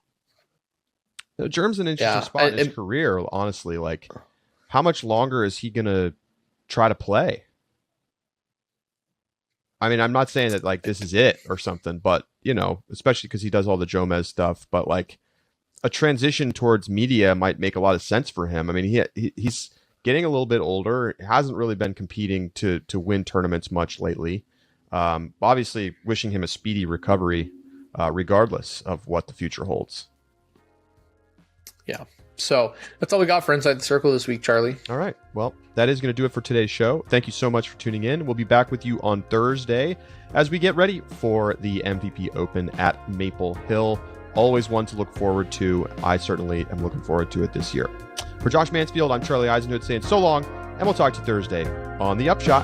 Speaker 1: Jerm's an interesting spot in his career, honestly. Like, how much longer is he going to try to play? I mean, I'm not saying that, like, this is it or something, but, especially because he does all the Jomez stuff, but, like, a transition towards media might make a lot of sense for him. I mean, he's getting a little bit older, hasn't really been competing to win tournaments much lately. Obviously, wishing him a speedy recovery, regardless of what the future holds.
Speaker 2: Yeah. So that's all we got for Inside the Circle this week, Charlie.
Speaker 1: All right. Well, that is going to do it for today's show. Thank you so much for tuning in. We'll be back with you on Thursday as we get ready for the MVP Open at Maple Hill. Always one to look forward to. I certainly am looking forward to it this year. For Josh Mansfield, I'm Charlie Eisenhood saying so long, and we'll talk to you Thursday on The Upshot.